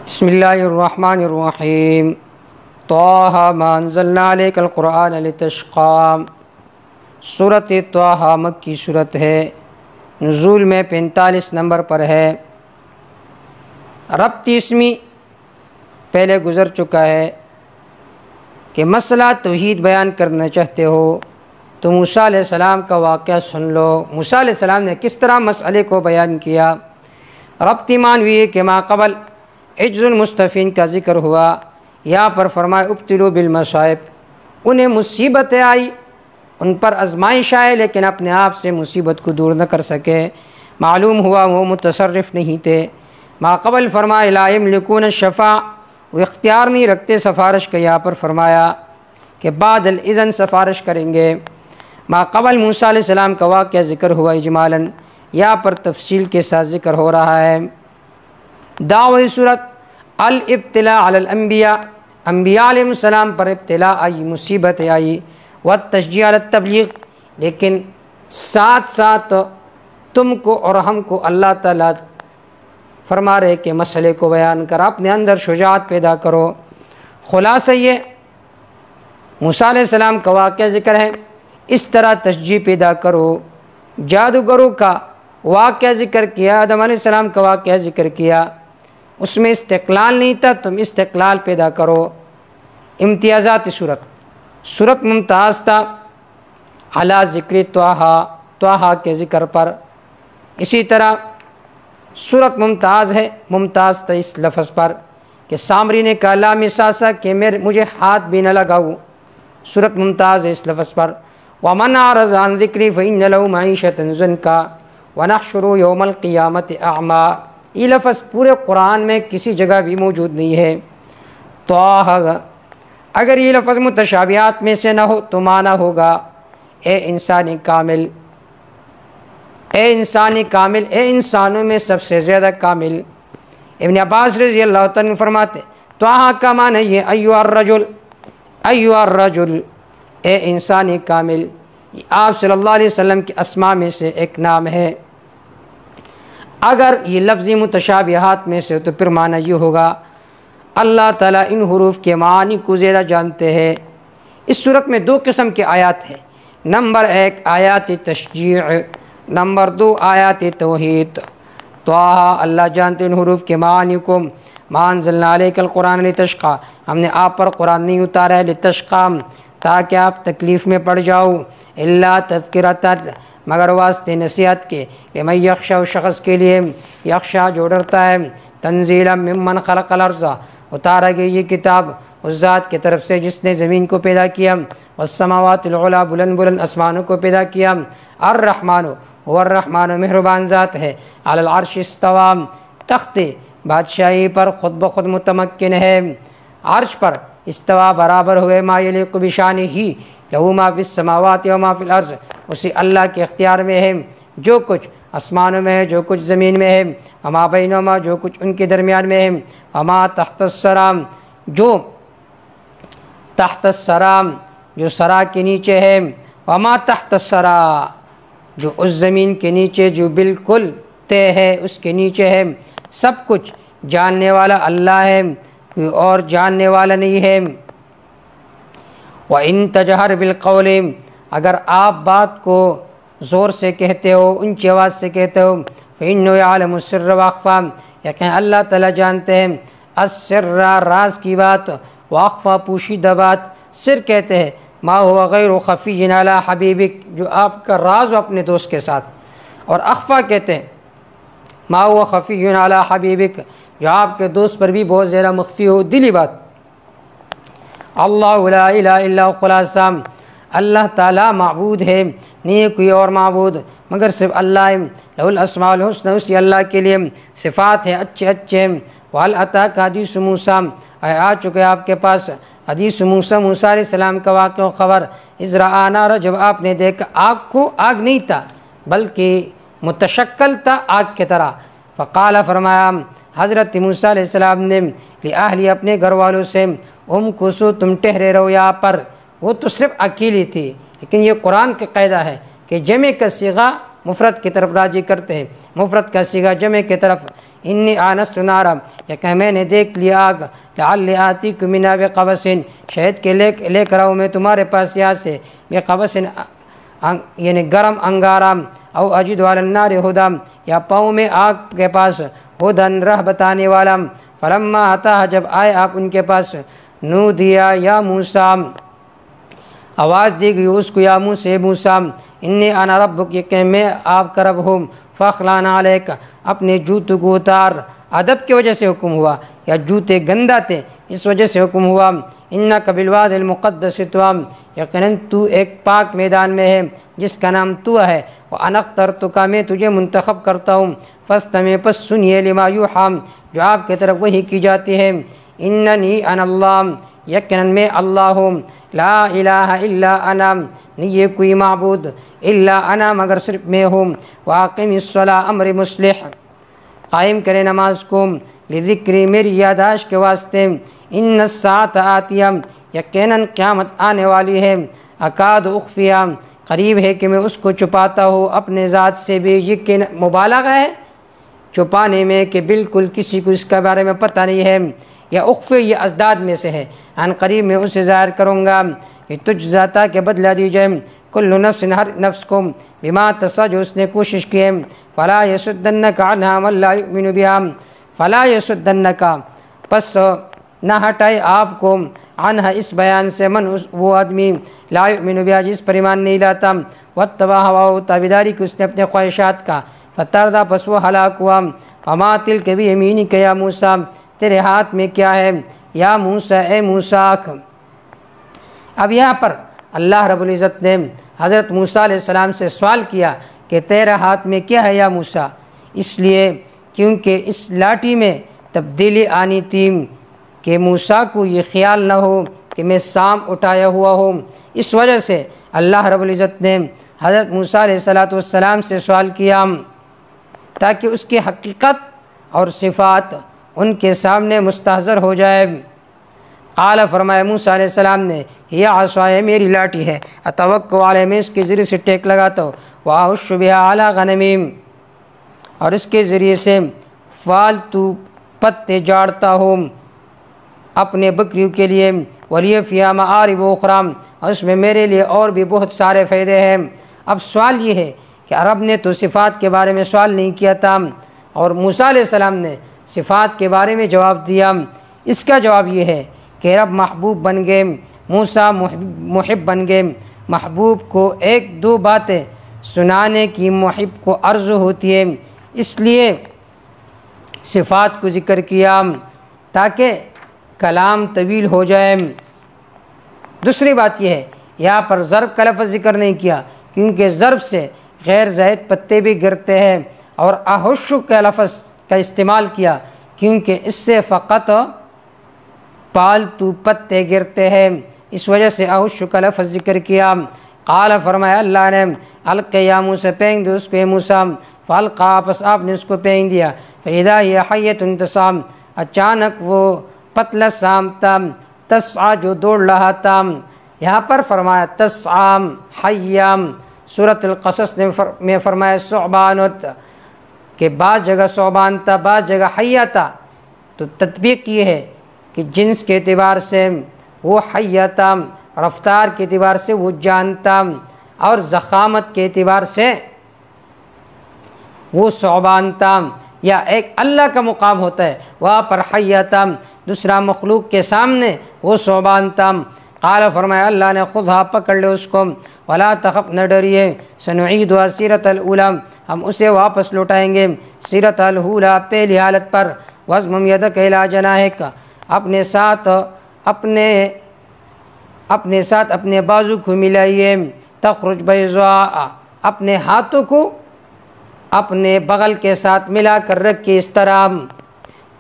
بسم اللہ الرحمن الرحیم طٰہ ما انزلنا علیک القرآن لتشقیٰ۔ سورۃ طٰہ مکی صورت ہے، نزول میں 45 نمبر پر ہے۔ رب 30ویں پہلے گزر چکا ہے کہ مسئلہ توحید بیان کرنا چاہتے ہو تو موسیٰ علیہ السلام کا واقعہ سن لو۔ موسیٰ علیہ السلام نے کس طرح مسئلے کو بیان کیا۔ ربطی معنوی ہے کہ ما قبل عجز المستفین کا ذکر ہوا، یہاں پر فرمائے ابتلوا بالمصائب، انہیں مصیبتیں آئی، ان پر آزمائش آئے لیکن اپنے آپ سے مصیبت کو دور نہ کر سکے، معلوم ہوا وہ متصرف نہیں تھے۔ ما قبل فرمائے لا یملکون الشفاع، وہ اختیار نہیں رکھتے سفارش کا، یہاں پر فرمایا کہ بعد الاذن سفارش کریں گے۔ ما قبل موسیٰ علیہ السلام کا واقعہ ذکر ہوا اجمالاً، یہاں پر تفصیل کے ساتھ ذکر ہو رہا ہے۔ دعوی صورت الابتلاء علی الانبیاء، انبیاء علیہ السلام پر ابتلاء آئی، مصیبت آئی، والتشجیع علی التبلیغ، لیکن ساتھ ساتھ تم کو اور ہم کو اللہ تعالیٰ فرما رہے کہ مسئلے کو بیان کر اپنے اندر شجاعت پیدا کرو۔ خلاصہ یہ موسیٰ علیہ السلام کا واقعہ ذکر ہے، اس طرح تشجیع پیدا کرو۔ جادوگروں کا واقعہ ذکر کیا، آدم علیہ السلام کا واقعہ ذکر کیا، اس میں استقلال نہیں تھا، تم استقلال پیدا کرو۔ امتیازات صورت ممتاز تھا علی ذکر طٰہ کے ذکر پر، اسی طرح صورت ممتاز ہے، ممتاز تھا اس لفظ پر کہ سامری نے کہا لا مساسا کہ مجھے ہاتھ بھی نہ لگاؤ، صورت ممتاز ہے اس لفظ پر۔ ومن اعرض عن ذکری فإن له معیشة ضنکا ونحشره یوم القیامة اعمی، یہ لفظ پورے قرآن میں کسی جگہ بھی موجود نہیں ہے۔ طٰہ اگر یہ لفظ متشابہات میں سے نہ ہو تو معنی ہوگا اے انسانی کامل، اے انسانی کامل، اے انسانوں میں سب سے زیادہ کامل۔ ابن عباس رضی اللہ تعالیٰ فرماتے طٰہ کا معنی یہ ایھا الرجل، ایھا الرجل، اے انسانی کامل، یہ آپ صلی اللہ علیہ وسلم کے اسماء میں سے ایک نام ہے۔ اگر یہ لفظی متشابہات میں سے تو پھر معنی یہ ہوگا اللہ تعالیٰ ان حروف کے معانی کو زیادہ جانتے ہیں۔ اس صورت میں دو قسم کے آیات ہیں، نمبر 1 آیات تشجیع، نمبر 2 آیات توحید۔ طٰہ اللہ جانتے ان حروف کے معانی کو۔ ما انزلنا علیک القرآن لتشقیٰ، ہم نے آپ پر قرآن نہیں اتارا ہے لتشقیٰ تاکہ آپ تکلیف میں پڑ جاؤ، الا تذکرۃ مگر واسطے نصیحت کے، لمن یخشی شخص کے لیے، یخشی جو ڈرتا ہے، تنزیلا ممن خلق الارض اتارا گئی یہ کتاب اس ذات کی طرف سے جس نے زمین کو پیدا کیا، والسماوات العلی بلند بلند آسمانوں کو پیدا کیا، الرحمن هو الرحمن مہربان ذات ہے، علی العرش استویٰ تخت بادشاہی پر خود بخود متمکن ہے، عرش پر استوا برابر ہوئے، ما یلیق بشانہ لہو ما فی السماوات و ما فی الارض، اسی اللہ کے اختیار میں ہے جو کچھ آسمانوں میں ہے جو کچھ زمین میں ہے، وما بینہما جو کچھ ان کے درمیان میں ہے، وما تحت الثری جو تحت الثری جو ثری کے نیچے ہے، وما تحت الثری جو اس زمین کے نیچے جو بالکل طے ہے اس کے نیچے ہے، سب کچھ جاننے والا اللہ ہے، کوئی اور جاننے والا نہیں ہے۔ وَإِن تَجْهَرْ بِالْقَوْلِ اگر آپ بات کو زور سے کہتے ہو، اونچی آواز سے کہتے ہو، فَإِنَّهُ يَعْلَمُ السِّرَّ وَأَخْفَى یقین اللہ تعالیٰ جانتے ہیں السر راز کی بات، وَأَخْفَى پوشیدہ بات، سر کہتے ہیں ما هو غیر خفی علی حبیبک جو آپ کا راز ہو اپنے دوست کے ساتھ، اور اخفا کہتے ہیں ما هو خفی علی حبیبک جو آپ کے دوست پر بھی بہت زیادہ مخفی ہو، دلی بات۔ اللہ لا الہ الا هو خلاصہ اللہ تعالیٰ معبود ہے، نہیں کوئی اور معبود مگر صرف اللہ ہے، لہ الاسماء الحسنی اسی اللہ کے لیے صفات ہیں اچھے اچھے۔ وَهَلْ أَتَاكَ حدیث موسیٰ آ چکے آپ کے پاس حدیث موسیٰ، موسیٰ علیہ السلام کا واقعہ و خبر، اذ رأى نارا جب آپ نے دیکھا آگ کو، آگ نہیں تھا بلکہ متشکل تھا آگ کی طرح، فقال فرمایا حضرت موسیٰ علیہ السلام نے لأہلی اپنے گھر والوں سے امکثوا تم ٹھہرے رہو یہاں پر، وہ تو صرف اکیلی تھی، لیکن یہ قرآن کا قاعدہ ہے کہ جمع کا صیغہ مفرد کی طرف راجع کرتے ہیں، مفرد کا صیغہ جمع کی طرف، انی آنست نارا، یہ کہ میں نے دیکھ لیا آگ، لعلی آتیکم منہا بقبس، شاید کہ لے کر آؤں میں تمہارے پاس یہاں سے بقبس یعنی گرم انگارہ، او اجد علی النار ہدا، یا پاؤں میں آگ کے پاس ہدن راہ بتانے والا۔ فلما آتا، جب آئے آپ ان کے پاس، نودیا یا موسیٰ، آواز دی گئی اس کو، یا موسیٰ موسیٰ، انی انا ربک، یہ کہ میں آپ کا رب ہوں، فاخلع نعلیک، اپنے جوتوں کو اتار۔ ادب کی وجہ سے حکم ہوا یا جوتے گندا تھے اس وجہ سے حکم ہوا۔ انک بالوادی المقدس طوی، یقیناً تو ایک پاک میدان میں ہے جس کا نام طوی ہے۔ وانا اخترتک، میں تجھے منتخب کرتا ہوں، فاستمع، پس سنیے، لما یوحی، جو آپ کی طرف وحی کی جاتی ہے۔ اننی انا اللہ، یقیناً میں اللہ ہوں، لا الہ الا انا، نہیں یہ کوئی معبود الا انا مگر صرف میں ہوں۔ واقم الصلاۃ، امر مصلح، قائم کرے نماز کو، لذکری، میری یاداشت کے واسطے، ان الساعۃ آتیہ، یقیناً قیامت آنے والی ہے، اکاد اخفیہ، قریب ہے کہ میں اس کو چھپاتا ہوں اپنے ذات سے بھی، یہ کہ مبالغہ ہے چھپانے میں کہ بالکل کسی کو اس کے بارے میں پتہ نہیں ہے، یا اخفی یہ ازداد میں سے ہے، ان قریب میں اسے ظاہر کروں گا، یہ تجھ ذاتا کے بدلہ دی جائے، کل نفس، ہر نفس کو، بما تسعی، جو اس نے کوشش کی ہے، فلا یصدنک عنہا من لا یؤمن بہا، فلا یصدنک، پس نہ ہٹائے آپ کو، عنہا اس بیان سے، من وہ آدمی، لا یؤمن بہا جس پر ایمان نہیں لاتا، واتبع ہواہ، تابعداری کی اس نے اپنے خواہشات کا، فتردہ، پس وہ ہلاک ہوا۔ وما تلک بیمینک یا موسیٰ، تیرے ہاتھ میں کیا ہے یا موسیٰ، اے موسیٰ۔ اب یہاں پر اللہ رب العزت نے حضرت موسیٰ علیہ السلام سے سوال کیا کہ تیرے ہاتھ میں کیا ہے یا موسیٰ، اس لیے کیونکہ اس لاٹھی میں تبدیلی آنی تھی کہ موسیٰ کو یہ خیال نہ ہو کہ میں سام اٹھایا ہوا ہوں، اس وجہ سے اللہ رب العزت نے حضرت موسیٰ علیہ السلام سے سوال کیا تاکہ اس کی حقیقت اور صفات ان کے سامنے مستحضر ہو جائے۔ قال، فرمایا موسیٰ علیہ السلام نے، یہ عصای، میری لاٹھی ہے، اتوکل علیہ، میں اس کے ذریعے سے ٹیک لگاتا ہوں، واحش بہا علی غنمی، اور اس کے ذریعے سے فالتو پتے جاڑتا ہوں اپنے بکریوں کے لیے، ولی فیہا معارب اخری، اور اس میں میرے لیے اور بھی بہت سارے فائدے ہیں۔ اب سوال یہ ہے کہ عرب نے تو صفات کے بارے میں سوال نہیں کیا تھا، اور موسیٰ علیہ السلام نے صفات کے بارے میں جواب دیا۔ اس کا جواب یہ ہے کہ رب محبوب بن گئے، موسیٰ محب بن گئے۔ محبوب کو ایک دو باتیں سنانے کی محب کو عرض ہوتی ہے، اس لیے صفات کو ذکر کیا تاکہ کلام طویل ہو جائے۔ دوسری بات یہ ہے، یہاں پر ضرب کا لفظ ذکر نہیں کیا کیونکہ ضرب سے غیر زائد پتے بھی گرتے ہیں، اور احش کا لفظ کا استعمال کیا کیونکہ اس سے فقط پالتو پتے گرتے ہیں، اس وجہ سے احش کا لفظ ذکر کیا۔ قال، فرمایا اللہ نے، القی یا موسیٰ، پھینک دو اس کو اے موسیٰ، فالقا، پس آپ نے اس کو پھینک دیا، فاذا ہی حیۃ تسعی، اچانک وہ پتلا سام تھا، تسعی جو دوڑ رہا تھا۔ یہاں پر فرمایا تسعی حیام، سورۃ القصص میں فرمایا ثعبانت، کہ بعض جگہ ثعبان تھا بعض جگہ حیہ تھا، تو تطبیق یہ ہے کہ جنس کے اعتبار سے وہ حیہ تھا، رفتار کے اعتبار سے وہ جان تھا، اور ضخامت کے اعتبار سے وہ ثعبان تھا، یا ایک اللہ کا مقام ہوتا ہے وہاں پر حیہ تھا، دوسرا مخلوق کے سامنے وہ ثعبان تھا۔ قال، فرمایا اللہ نے، خذھا، پکڑ لے اس کو، ولا تخف، نہ ڈریے، سنعیدھا سیرۃ الاولی، ہم اسے واپس لوٹائیں گے سیرۃ الاولی، پہلی حالت پر، واضمم یدک الی جناحک، اپنے ساتھ اپنے بازو کو ملائیے، تخرج بیضاء، اپنے ہاتھوں کو اپنے بغل کے ساتھ ملا کر رکھے اس طرح،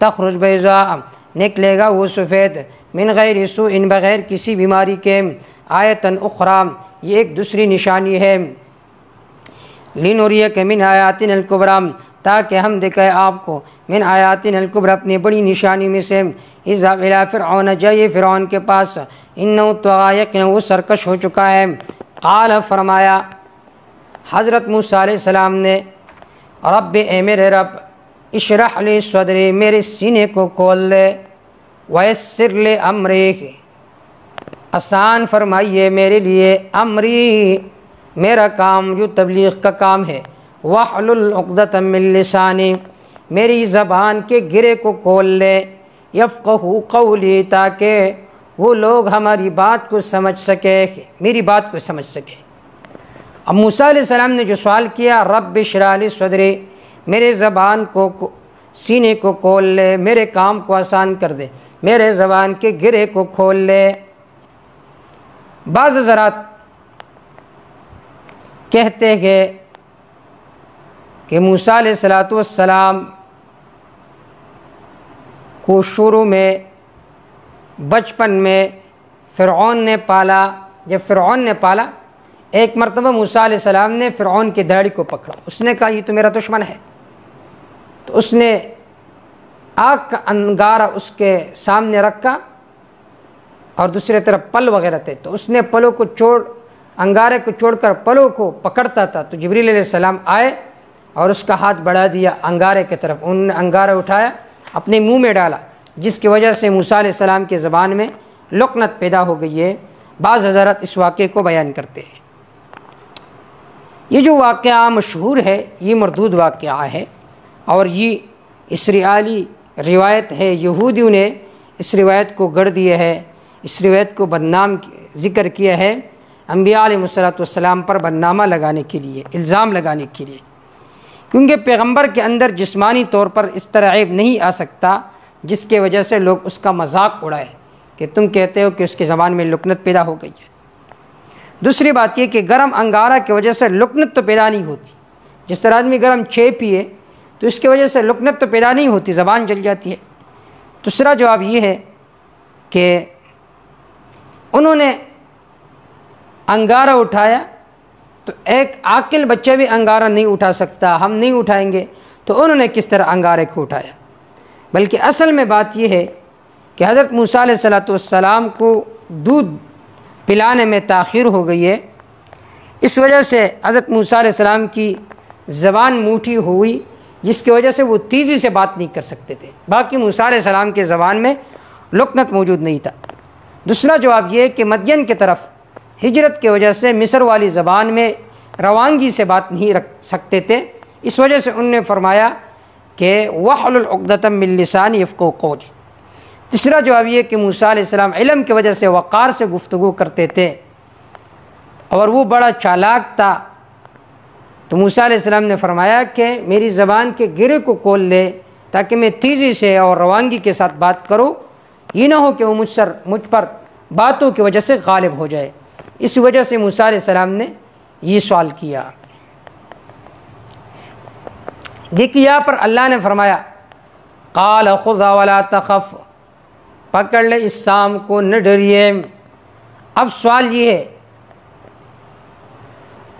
تخرج بیضاء، نکلے گا وہ سفید، من غیر سوء، بغیر کسی بیماری کے، آیتن اخری، یہ ایک دوسری نشانی ہے، لنریک من آیاتنا الکبری، تاکہ ہم دکھائے آپ کو، من آیاتنا الکبری، اپنی بڑی نشانی میں سے، اذهب الی فرعون، جائیے فرعون کے پاس، انہ طغی، یقینا وہ سرکش ہو چکا ہے۔ قال، فرمایا حضرت موسیٰ علیہ السلام نے، رب، اے میرے رب، اشرح لی صدری، میرے سینے کو کھول دے، ویسر لی امری، آسان فرمائیے میرے لیے، امری، میرا کام جو تبلیغ کا کام ہے، واحلل عقدۃ من لسانی، میری زبان کے گرے کو کھول لے، یفقہوا قولی، تاکہ وہ لوگ ہماری بات کو سمجھ سکے، میری بات کو سمجھ سکے۔ اب موسیٰ علیہ السلام نے جو سوال کیا، رب اشرح لی صدری، میرے زبان کو سینے کو کھول لے، میرے کام کو آسان کر دے، میرے زبان کے گرے کو کھول لے۔ بعض حضرات کہتے ہیں کہ موسیٰ علیہ السلام کو شروع میں بچپن میں فرعون نے پالا۔ جب فرعون نے پالا، ایک مرتبہ موسیٰ علیہ السلام نے فرعون کی داڑھی کو پکڑا، اس نے کہا یہ تو میرا دشمن ہے، تو اس نے آگ کا انگارہ اس کے سامنے رکھا اور دوسری طرف پل وغیرہ تھے، تو اس نے پلوں کو انگارے کو چھوڑ کر پلوں کو پکڑتا تھا، تو جبریل علیہ السلام آئے اور اس کا ہاتھ بڑھا دیا انگارے کی طرف، انہوں نے انگارہ اٹھایا اپنے منہ میں ڈالا، جس کی وجہ سے موسیٰ علیہ السلام کی زبان میں لکنت پیدا ہو گئی ہے۔ بعض حضرات اس واقعے کو بیان کرتے ہیں۔ یہ جو واقعہ مشہور ہے یہ مردود واقعہ ہے، اور یہ اسرائیلی روایت ہے، یہودیوں نے اس روایت کو گڑھ دیا ہے، اس روایت کو بدنام ذکر کیا ہے انبیاء علیہ السلام پر بدنامہ لگانے کے لیے، الزام لگانے کے لیے، کیونکہ پیغمبر کے اندر جسمانی طور پر اس طرح عیب نہیں آ سکتا جس کی وجہ سے لوگ اس کا مذاق اڑائے کہ تم کہتے ہو کہ اس کی زبان میں لکنت پیدا ہو گئی ہے۔ دوسری بات یہ کہ گرم انگارہ کی وجہ سے لکنت تو پیدا نہیں ہوتی، جس طرح آدمی گرم چائے پیے تو اس کی وجہ سے لکنت تو پیدا نہیں ہوتی، زبان جل جاتی ہے۔ دوسرا جواب یہ ہے کہ انہوں نے انگارہ اٹھایا، تو ایک عاقل بچہ بھی انگارہ نہیں اٹھا سکتا، ہم نہیں اٹھائیں گے، تو انہوں نے کس طرح انگارے کو اٹھایا؟ بلکہ اصل میں بات یہ ہے کہ حضرت موسیٰ علیہ السلام کو دودھ پلانے میں تاخیر ہو گئی ہے، اس وجہ سے حضرت موسیٰ علیہ السلام کی زبان موٹی ہوئی، جس کی وجہ سے وہ تیزی سے بات نہیں کر سکتے تھے، باقی موسیٰ علیہ السلام کے زبان میں لکنت موجود نہیں تھا۔ دوسرا جواب یہ کہ مدین کی طرف ہجرت کی وجہ سے مصر والی زبان میں روانگی سے بات نہیں رکھ سکتے تھے، اس وجہ سے انہوں نے فرمایا کہ وَحْلُلْ عُقْدَةً مِّن لِّسَانِي يَفْقَهُوا قَوْلِي۔ تیسرا جواب یہ کہ موسیٰ علیہ السلام علم کی وجہ سے وقار سے گفتگو کرتے تھے اور وہ بڑا چالاک تھا، تو موسیٰ علیہ السلام نے فرمایا کہ میری زبان کے گرے کو کھول دے تاکہ میں تیزی سے اور روانگی کے ساتھ بات کروں، یہ نہ ہو کہ وہ مجھ پر باتوں کی وجہ سے غالب ہو جائے۔ اس وجہ سے موسیٰ علیہ السلام نے یہ سوال کیا۔ دیکھیے یہاں پر اللہ نے فرمایا قال خذ ولا تخف، پکڑ لے اس سام کو، نہ ڈریے۔ اب سوال یہ ہے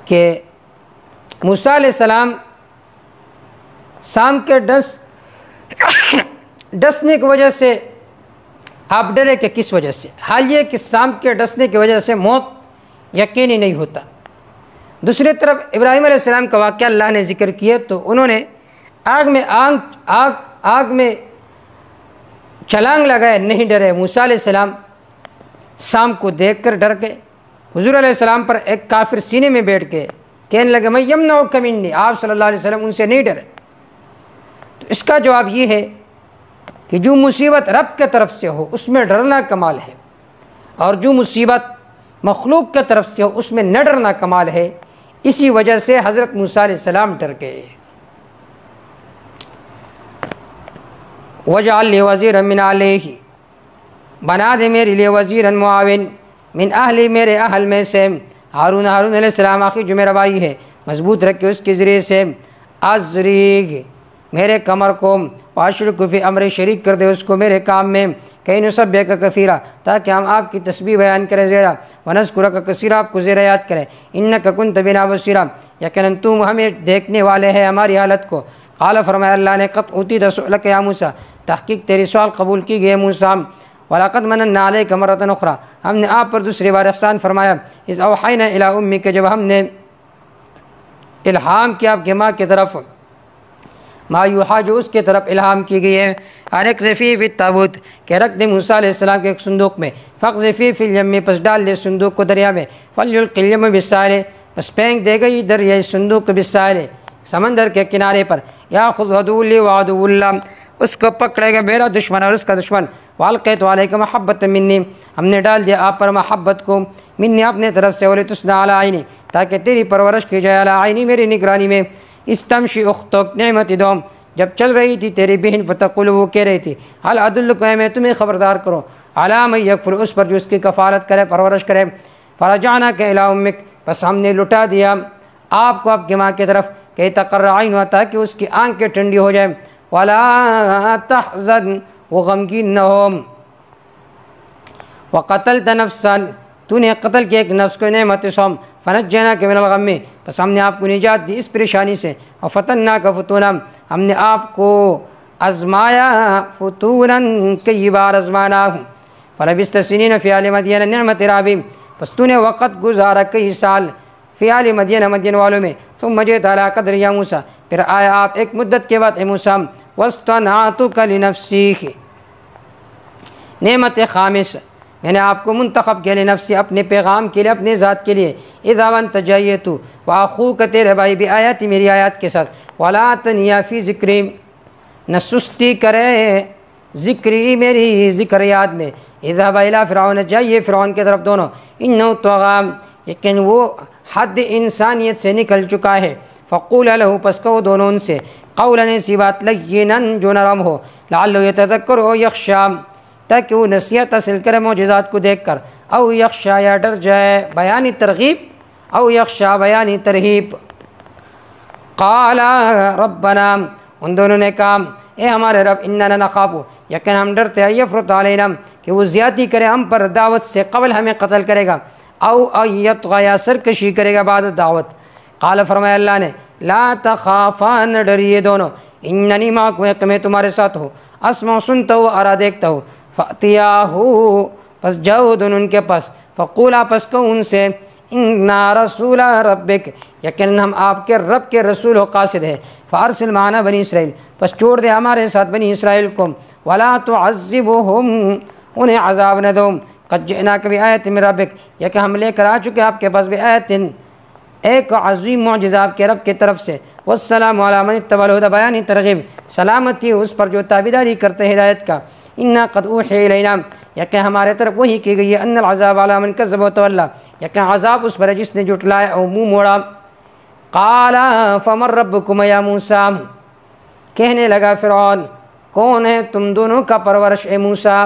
کہ موسیٰ علیہ السلام سام کے ڈسنے کی وجہ سے آپ ڈرے کہ کس وجہ سے؟ حال یہ کہ سام کے ڈسنے کی وجہ سے موت یقینی نہیں ہوتا۔ دوسری طرف ابراہیم علیہ السلام کا واقعہ اللہ نے ذکر کیا، تو انہوں نے آگ میں چھلانگ لگائے، نہیں ڈرے۔ موسیٰ علیہ السلام سام کو دیکھ کر ڈر گئے۔ حضور علیہ السلام پر ایک کافر سینے میں بیٹھ کے کہنے لگے میں یمنعک منی، آپ صلی اللہ علیہ وسلم ان سے نہیں ڈرے۔ تو اس کا جواب یہ ہے کہ جو مصیبت رب کی طرف سے ہو اس میں ڈرنا کمال ہے، اور جو مصیبت مخلوق کی طرف سے ہو اس میں نہ ڈرنا کمال ہے۔ اسی وجہ سے حضرت موسیٰ علیہ السلام ڈر گئے۔ وَاجْعَلْ لِي وَزِيرًا مِّنْ أَهْلِي، بنا دے میرے لیے وزیراً معاون، من اہلی، میرے اہل میں سے، ہارون علیہ السلام آخری جو میرا بھائی ہے، مضبوط رکھے اس کے ذریعے سے، ازریغ، میرے کمر کو، واشرک فی امر، شریک کر دے اس کو میرے کام میں، کئی نسبحک کثیرا، تاکہ ہم آپ کی تسبیح بیان کریں زیرا، ونذکرک کثیرا، آپ کو زیرا یاد کریں، انک کنت بنا بصیرا، یقیناً تم ہمیں دیکھنے والے ہیں ہماری حالت کو۔ قال فرمایا اللہ نے قد اوتیت سؤلک یا موسیٰ، تحقیق تیری سوال قبول کی گئی موسیٰ، وَلَقَدْ مَنَنَّا عَلَيْكَ مَرَّةً أُخْرَىٰ، ہم نے آپ پر دوسری بار احسان فرمایا، اذ اوحینا الی امک، جب ہم نے الہام کیا آپ کی ماں کی طرف، ما یوحا جو اس کی طرف الہام کی گئی ہے، اقذفی فی التابوت کہ رکھ دے موسیٰ علیہ السلام کے ایک صندوق میں، فاقذفی فی الیم پس ڈال دے صندوق کو دریا میں، فلیلقی الیم بالساحل پس پھینک دے گئی دریا اس صندوق کو بالساحل سمندر کے کنارے پر، یاخذ عدو لی وعدو اللہ اس کو پکڑے گا میرا دشمن اور اس کا دشمن، والقیت علیک محبت منی ہم نے ڈال دیا آپ پر محبت کو، منی اپنے طرف سے، ولتصنع علی عینی تاکہ تیری پرورش کی جائے، علی عینی میری نگرانی میں، استمشی اختک نعمت دوم جب چل رہی تھی تیری بہن فتقول وہ کہہ رہی تھی حل ادلکم میں تمہیں خبردار کروں علی من یکفر اس پر جو اس کی کفالت کرے پرورش کرے، فرجعناک الی امک بس ہم نے لٹا دیا آپ کو آپ کی ماں کی طرف کہ تقر عینها تاکہ اس کی آنکھیں ٹھنڈی ہو جائیں، ولا تحزن وہ غمگین نہ ہو، وقتلت نفسا تو نے قتل کیا ایک نفس کو نعمت سوم، فنجیناک من الغم بس ہم نے آپ کو نجات دی اس پریشانی سے، وفتناک فتونا ہم نے آپ کو آزمایا، فتونا کئی بار آزمانا، فلبثت سنین فی آل مدین نعمت رابی بس تو نے وقت گزارا کئی سال فی آل مدین مدین والوں میں، ثم جئت علی قدر یا موسیٰ پھر آئے آپ ایک مدت کے بعد اے موسیٰ، واصطنعتک لنفسی نعمت خامس میں نے آپ کو منتخب کیا لنفسی اپنے پیغام کے لیے اپنے ذات کے لیے، اذا وانت جائیت واخوک تیرے بھائی بھی آیاتی میری آیات کے ساتھ، ولا تنیا فی ذکری نہ سستی کرے ذکری میری ذکر یاد میں، اذهب الی فرعون جائیے فرعون کی طرف دونوں، انہ طغی لیکن وہ حد انسانیت سے نکل چکا ہے، فقول له پس کہو دونوں ان سے قولا ایسی بات لینا جو نرم ہو، لعلہ یتذکر او یخشی تاکہ وہ نصیحت حاصل کرے معجزات کو دیکھ کر، او یخشی یا ڈر جائے بیانی ترغیب، او یخشی بیانی ترہیب، قال ربنا ان دونوں نے کہا اے ہمارے رب اننا نخاف یقین ہم ڈرتے ہیں یفرط علینا کہ وہ زیادتی کرے ہم پر دعوت سے قبل ہمیں قتل کرے گا، او یطغی یا سرکشی کرے گا بعد دعوت، قال فرمایا اللہ نے لا تخافا نہ ڈریے دونوں، اننی معکم یقین میں تمہارے ساتھ ہوں، اسمع سنتا ہوں ارا دیکھتا ہوں، فاتیاہو پس جاؤ دونوں ان کے پاس، فقولا پس کہو ان سے انا رسول ربک یقین ہم آپ کے رب کے رسول و قاصد ہے، فارسل معنا بنی اسرائیل پس چھوڑ دے ہمارے ساتھ بنی اسرائیل کو، ولا تعذبہم انہیں عذاب نہ دو، قد جئناک بآیت من ربک یقین ہم لے کر آ چکے آپ کے پاس بآیت ایک عظیم معجزہ آپ کے رب کی طرف سے، والسلام علی من اتبع الہدی بیانی ترغیب سلامتی اس پر جو تابعداری کرتے ہدایت کا، انا قد اوحی الینا یقین ہمارے طرف وہی کی گئی ہے، ان العذاب علی من کذب وتولی یقین عذاب اس پر جس نے جھٹلایا اور منہ موڑا، قال فمن ربکم یا موسیٰ کہنے لگا فرعون کون ہے تم دونوں کا پرورش اے موسیٰ،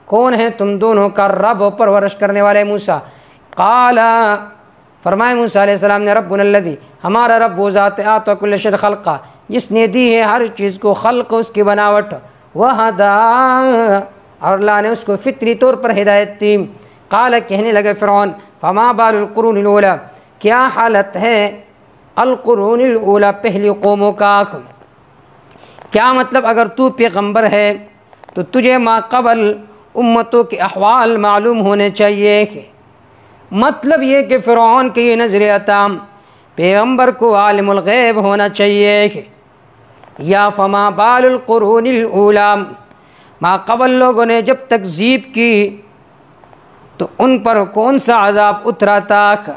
کون ہے تم دونوں کا رب و پرورش کرنے والے موسیٰ، قال فرمائے موسیٰ علیہ السلام نے ربنا الذی ہمارا رب وہ ذات اعطی کل شیء خلقا جس نے دی ہے ہر چیز کو خلق اس کی بناوٹ، وہدا اور اللہ نے اس کو فطری طور پر ہدایت دی، قال کہنے لگے فرعون فما بال القرون الاولی کیا حالت ہے القرون الاولی پہلی قوموں کا، کیا مطلب اگر تو پیغمبر ہے تو تجھے ما قبل امتوں کے احوال معلوم ہونے چاہیے، مطلب یہ کہ فرعون کے یہ نظریہ تام پیغمبر کو عالم الغیب ہونا چاہیے، یا فما بال القرون الاولی ما قبل لوگوں نے جب تکذیب کی تو ان پر کون سا عذاب اترا تھا،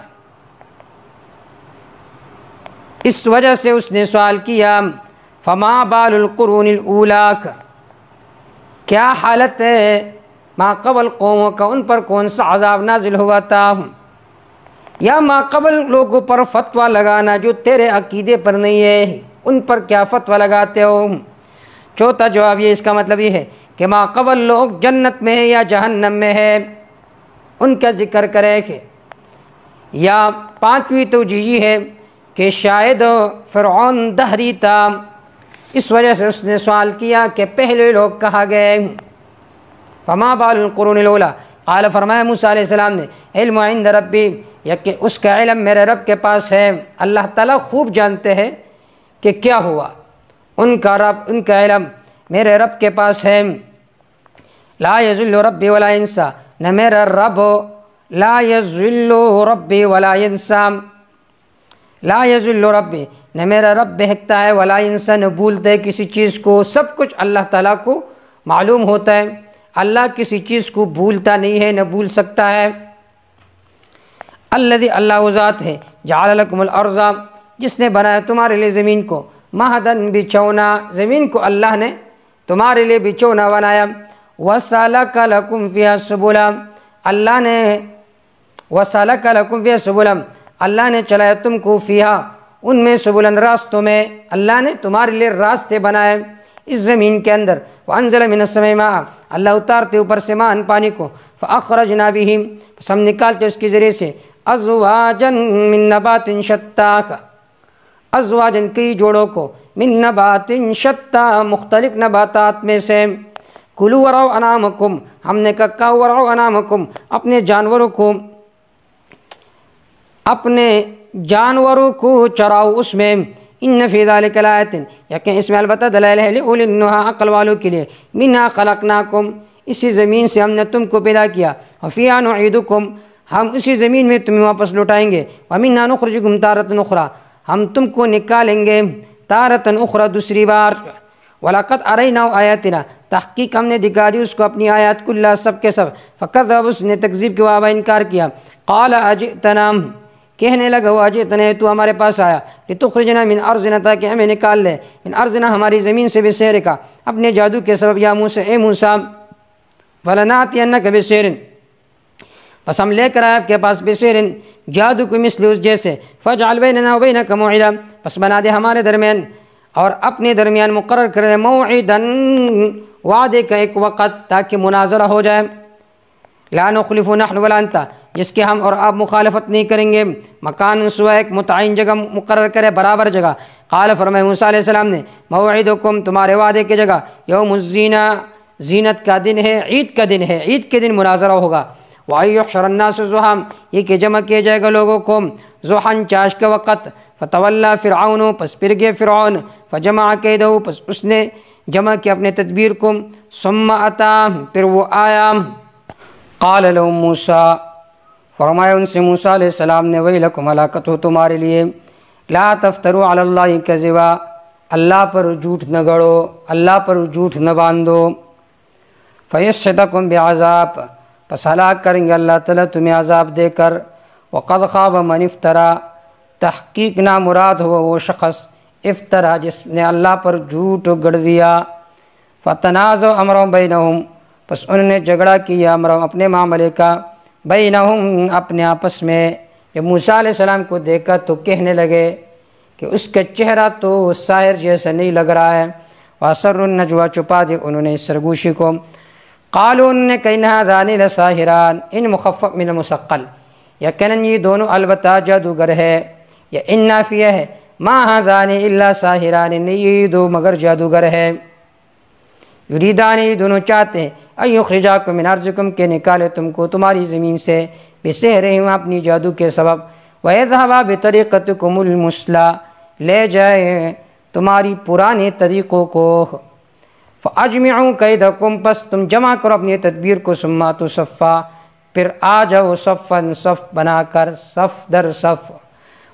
اس وجہ سے اس نے سوال کیا فما بال القرون الاولی کیا حالت ہے ما قبل قوموں کا ان پر کون سا عذاب نازل ہوا تھا، یا ما قبل لوگوں پر فتویٰ لگانا جو تیرے عقیدے پر نہیں ہے ان پر کیا فتویٰ لگاتے ہو، چوتھا جواب یہ اس کا مطلب یہ ہے کہ ما قبل لوگ جنت میں ہے یا جہنم میں ہے ان کا ذکر کرے، یا پانچویں توجیہ یہ ہے کہ شاید فرعون دہری تھا اس وجہ سے اس نے سوال کیا کہ پہلے لوگ کہا گئے، فما بال القرون الاولی قال فرمایا موسیٰ علیہ السلام نے علم عند ربی کہ اس کا علم میرے رب کے پاس ہے، اللہ تعالیٰ خوب جانتے ہیں کہ کیا ہوا، ان کا علم میرے رب کے پاس ہے، لا یذل ربی ولا ینسیٰ نہ میرا رب لا یذل ربی ولا ینسیٰ، لا یذل ربی نہ میرا رب بہکتا ہے، ولا انسان نہ بھولتا ہے کسی چیز کو، سب کچھ اللہ تعالیٰ کو معلوم ہوتا ہے، اللہ کسی چیز کو بھولتا نہیں ہے نہ بھول سکتا ہے۔ الذی، اللہ وہ ذات ہے، جعل لکم الارض، جس نے بنایا تمہارے لیے زمین کو، مہدن، بچھونا، زمین کو اللہ نے تمہارے لیے بچھونا بنایا، وسلک لکم فیہا سبلا، اللہ نے وسلک لکم فیہا سبلا، اللہ نے چلایا تم کو فیہا، ان میں، سبلن، راستوں میں، اللہ نے تمہارے لیے راستے بنائے اس زمین کے اندر۔ وانزل من السماء ماء، اللہ اتارتے اوپر سے مان، پانی کو، فاخرجنا به، پس ہم نکالتے اس کے ذریعے سے، ازواجا من نبات شتى، ازواجن، کئی جوڑوں کو، من نبات شتى، مختلف نباتات میں سے، کلوا ورعوا انعامکم، ہم نے کہا ورعوا انعامکم، اپنے جانوروں کو چراؤ اس میں، ان فی ذلک لآیۃ، یقین اس میں البتہ دلائل ہے، لأولی النہی، عقل والوں کے لیے، منہا خلقناکم، اسی زمین سے ہم نے تم کو پیدا کیا، وفیہا نعیدکم، ہم اسی زمین میں تمہیں واپس لوٹائیں گے، ومنہا نخرجکم تارۃ اخری، ہم تم کو نکالیں گے تارۃ اخری، دوسری بار، وَلَقَدْ أَرَيْنَاهُ آیَاتِنَا، تحقیق ہم نے دکھا دی اس کو اپنی آیات کلها، سب کے سب، فَكَذَّبَ، اس نے تکذیب کے وابا انکار کیا، قَالَ أَجِئْتَنَا، کہنے لگا، وہ اجئتنا، تو ہمارے پاس آیا، لِتُخْرِجْنَا مِنْ أَرْضِنَا، تاکہ ہمیں نکال لے، من ارضنا، ہماری زمین سے، بسحرک، اپنے جادو کے سبب، یا موسیٰ، اے موسیٰ، فَلَنَأْتِيَنَّكَ بِسِحْرٍ، بس ہم لے کر آئے آپ کے پاس، بسحر، جادو کو، مثل اس جیسے، فَاجْعَلْ بَيْنَنَا وَبَيْنَكَ موعدا، بس بنا دے ہمارے درمیان اور اپنے درمیان مقرر کر دے، موعدا، وعدے کا ایک وقت، تاکہ مناظرہ ہو جائے، لا نخلف نحن ولا انت، جس کے ہم اور آپ مخالفت نہیں کریں گے، مکان سوا، ایک متعین جگہ مقرر کرے، برابر جگہ۔ قال، فرمائے موسیٰ علیہ السلام نے، موعدکم، تمہارے وعدے کی جگہ، یوم الزینہ، زینت کا دن ہے، عید کا دن ہے، عید کے دن مناظرہ ہوگا، وَأَن يُحْشَرَ النَّاسُ ضُحًى، یہ کہ جمع کیا جائے گا لوگوں کو ضحًا، چاش کے وقت، فَتَوَلَّى فِرْعَوْنُ، پس پھر گئے فرعون، فَجَمَعَ كَيْدَهُ، پس اس نے جمع کیا اپنے تدبیر کو، ثُمَّ أَتَىٰ، پھر وہ آیا، قال لهم موسیٰ، فرمایا ان سے موسیٰ علیہ السلام نے، ویلکم، ہلاکت ہو تمہارے لیے، لا تفتروا علی اللہ کذبا، اللہ پر جھوٹ نہ گڑو، اللہ پر جھوٹ نہ باندھو، فیسحتکم بعذاب، پس ہلاک کریں گے اللہ تعالیٰ تمہیں عذاب دے کر، وقد خاب من افترا، تحقیق نامراد ہوا وہ شخص، افترا، جس نے اللہ پر جھوٹ گڑ دیا، فتنازعوا امرهم بینہم، پس انہوں نے جھگڑا کیا امرهم، اپنے معاملے کا، بینہم، اپنے آپس میں، جب موسیٰ علیہ السلام کو دیکھا تو کہنے لگے کہ اس کا چہرہ تو ساحر جیسا نہیں لگ رہا ہے، وَأَسَرُّوا النَّجْوَىٰ، چھپا دی انہوں نے سرگوشی کو، قالوا، انہوں نے کہا، إِنَّ هَٰذَانِ لَسَاحِرَانِ، ان مخفف من المثقل، یقیناً یہ دونوں البتہ جادوگر ہے، یا ان نافیہ ہے، ما هَٰذَانِ إِلَّا سَاحِرَانِ، نہیں یہ دو مگر جادوگر ہے، یریدان، یہ دونوں چاہتے ہیں، ان یخرجاکم من ارضکم، کہ نکالے تم کو تمہاری زمین سے، بسحرہم، اپنی جادو کے سبب، وَيَذْهَبَا بِطَرِيقَتِكُمُ الْمُثْلَىٰ، لے جائے تمہاری پرانے طریقوں کو، فَأَجْمِعُوا كَيْدَكُمْ، پس تم جمع کرو اپنی تدبیر کو، ثُمَّ أَتُوا صَفًّا، پھر آ جاؤ صفاً، صف بنا کر، صف در صف،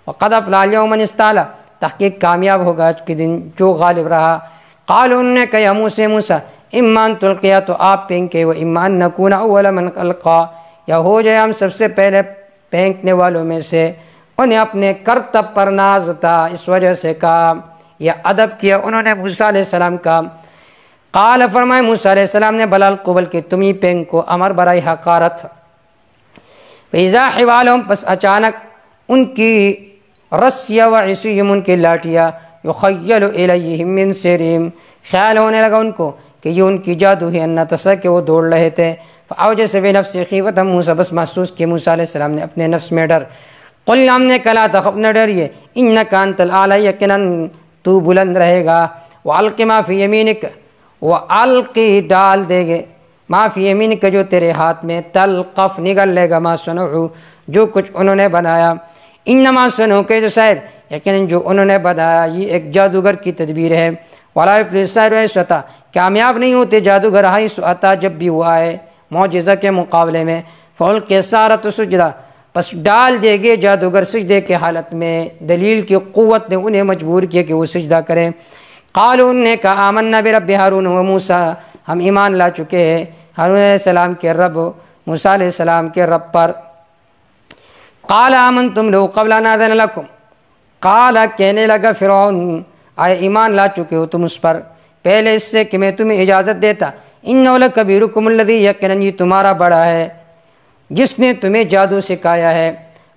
وَقَدْ أَفْلَحَ الْيَوْمَ مَنِ اسْتَعْلَىٰ، تحقیق کامیاب ہوگا آج کے دن جو غالب رہا، قالوا، انہوں نے کہا، یا موسیٰ، اما ان تلقیا، تو آپ پھینکے، و اما ان نکون اول من القا، یا ہو جائے ہم سب سے پہلے پھینکنے والوں میں سے، انہیں اپنے کرتب پر ناز تھا، اس وجہ سے کہا یا ادب کیا انہوں نے موسیٰ علیہ السلام کا، قال، فرمائے موسیٰ علیہ السلام نے، بل القوا، کہ تم ہی پھینکو، امر برائے حقارت، فإذا حبالهم، پس اچانک ان کی رسیہ، وعصیہم، ان کی لاٹیاں، یخیل الیہم من سحرہم، خیال ہونے لگا ان کو کہ یہ ان کی جادو ہے، انہا تسا، کہ وہ دوڑ رہے تھے، فاوجس فی نفسہ خیفۃ موسیٰ، بس محسوس کیا موسیٰ علیہ السلام نے اپنے نفس میں ڈر، قل، ہم نے کہا، لا تخف، نہ ڈریے، انک انت الاعلی، یقیناً تو بلند رہے گا، والق ما فی یمینک، والقی، ڈال دے گے، ما فی یمینک، جو تیرے ہاتھ میں، تلقف، نگل لے گا، ما صنعوا، جو کچھ انہوں نے بنایا، انما صنعوا کید ساحر، یقیناً جو انہوں نے بنایا یہ ایک جادوگر کی تدبیر ہے، ولا یفلح الساحر حیث اتی، کامیاب نہیں ہوتے جادوگر حیث اتی، جب بھی وہ آئے معجزہ کے مقابلے میں، فالقی السحرۃ سجدا، پس ڈال دے گے جادوگر سجدے کے حالت میں، دلیل کی قوت نے انہیں مجبور کیا کہ وہ سجدہ کریں۔ قالوا نے کہا آمنا برب ہارون و موسیٰ، ہم ایمان لا چکے ہیں ہارون علیہ السلام کے رب، موسیٰ علیہ السلام کے رب پر۔ قال آمنتم لو قبل ان آذن لکم، قال کہنے لگا فرعون آئے ایمان لا چکے ہو تم اس پر پہلے اس سے کہ میں تمہیں اجازت دیتا، انہ لکبیرکم الذی، یقیناً یہ تمہارا بڑا ہے جس نے تمہیں جادو سکھایا ہے،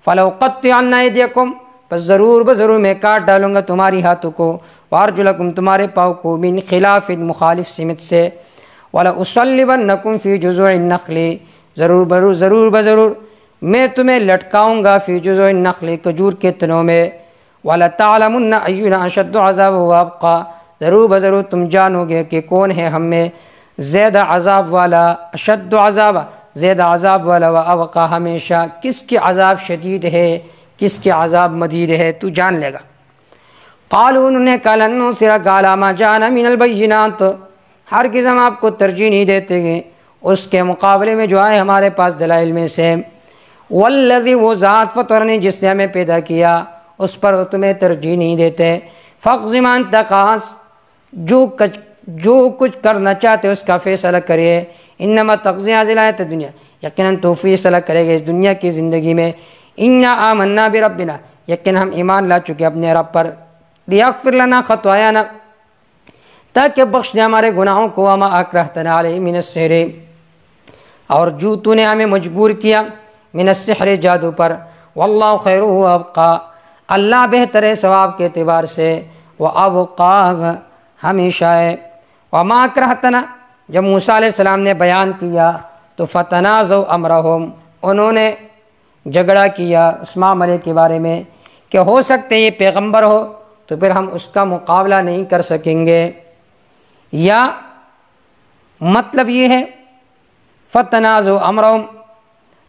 فلأقطعن ایدیکم، پس ضرور بضرور میں کاٹ ڈالوں گا تمہاری ہاتھوں کو، وارجلکم تمہارے پاؤں کو، من خلاف مخالف سمت سے، وَلَأُصَلِّبَنَّكُمْ فِي جُذُوعِ النَّخْلِ، ضرور بضرور میں تمہیں لٹکاؤں گا فی جذوع النخل، کھجور کے تنوں میں، وَلَتَعْلَمُنَّ أَيُّنَا أَشَدُّ عَذَابًا وَأَبْقَىٰ، ضرور بضرور تم جانو گے کہ کون ہے ہم میں زیادہ عذاب والا، اشد عذاب زیادہ عذاب والا، وَأَبْقَىٰ ہمیشہ، کس کے عذاب شدید ہے کس کے عذاب مدید ہے تو جان لے گا۔ قالوا انہوں نے کہا لن نؤثرک علی ما جاءنا من البینات، ہرگز ہم آپ کو ترجیح نہیں دیتے گے اس کے مقابلے میں جو آئے ہمارے پاس دلائل میں سے، والذی، وہ ذات فطرنی جس نے ہمیں پیدا کیا اس پر تمہیں ترجیح نہیں دیتے، فاقض ما انت قاض، جو کچھ کرنا چاہتے اس کا فیصلہ کریے، انما تقضی هذه الحیاۃ الدنیا، یقیناً تو فیصلہ کرے گا اس دنیا کی زندگی میں، انا آمنا بربنا، یقین ہم ایمان لا چکے اپنے رب پر، لیغفر لنا خطایانا، تاکہ بخش دے ہمارے گناہوں کو، وما اکرہتنا علیہ من السحر، اور جو تو نے ہمیں مجبور کیا من السحر جادو پر، واللہ خیر وابقا، اللہ بہتر ہے ثواب کے اعتبار سے، وابقا ہمیشہ ہے، وما اکرہتنا، جب موسیٰ علیہ السلام نے بیان کیا تو فتنازعوا امرہم، انہوں نے جھگڑا کیا اس معاملے کے بارے میں کہ ہو سکتے یہ پیغمبر ہو تو پھر ہم اس کا مقابلہ نہیں کر سکیں گے، یا مطلب یہ ہے فتنازعوا امرہم،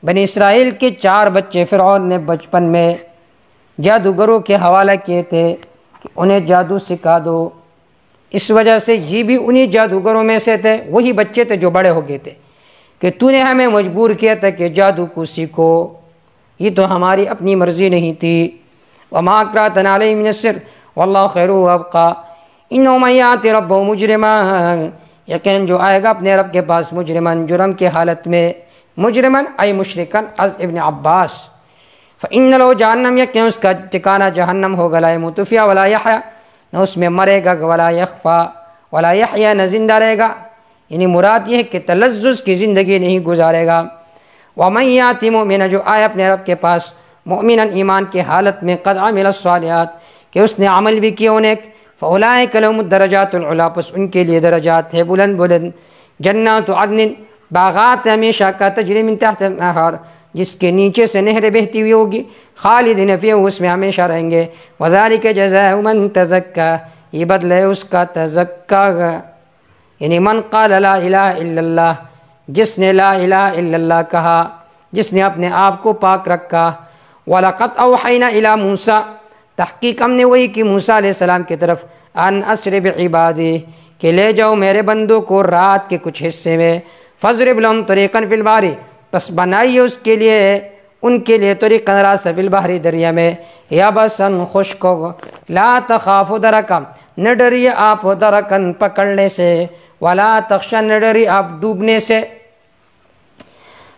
بنی اسرائیل کے 4 بچے فرعون نے بچپن میں جادوگروں کے حوالہ کیے تھے کہ انہیں جادو سکھا دو، اس وجہ سے یہ بھی انہی جادوگروں میں سے تھے، وہی بچے تھے جو بڑے ہو گئے تھے کہ تو نے ہمیں مجبور کیا تھا کہ جادو کو سیکھو، یہ تو ہماری اپنی مرضی نہیں تھی، وما اکرہتنا علیہ من السحر واللہ خیر وابقا، انہ من یأت ربہ مجرما، یقیناً جو آئے گا اپنے رب کے پاس مجرمن، جرم کے حالت میں، مجرمن ای مشرکن، از ابن عباس، فإن لو جہنم، یقین اس کا ٹھکانہ جہنم ہوگا، لا یموت فیہا ولا یحیا، نہ اس میں مرے گا، ولا یخفا ولا یحیا، نہ زندہ رہے گا، یعنی مراد یہ ہے کہ تلذذ کی زندگی نہیں گزارے گا، ومن یأت مؤمنا، جو آئے اپنے رب کے پاس مؤمنا ایمان کے حالت میں، قد عمل الصالحات، کہ اس نے عمل بھی کیا نیک، فاولئک لهم الدرجات العلی، پس ان کے لیے درجات ہے بلند بلند، جنات عدن، باغات ہمیشہ کا، تجری من تحت الانہار، جس کے نیچے سے نہریں بہتی ہوئی ہوگی، خالدین فیہ، اس میں ہمیشہ رہیں گے، وذالک جزاء من تزکا، یہ بدلہ ہے اس کا تزکا، یعنی من قال لا الہ الا اللہ، جس نے لا الہ الا اللہ کہا، جس نے اپنے آپ کو پاک رکھا، وَلَقَدْ أَوْحَيْنَا إِلَى مُوسَىٰ، تحقیق ہم نے وہی کی موسیٰ علیہ السلام کی طرف، ان اسر بعبادی، کہ لے جاؤ میرے بندوں کو رات کے کچھ حصے میں، فَاضْرِبْ لَهُمْ طَرِيقًا فِي الْبَحْرِ، پس بنائیے اس کے لیے ان کے لیے طریقاً راستہ، فی البحر، دریا میں، یابساً خشک، لا تخافوا درکا، نہ ڈریے آپ درکن پکڑنے سے، ولا تخشوا، نہ ڈریے آپ ڈوبنے سے،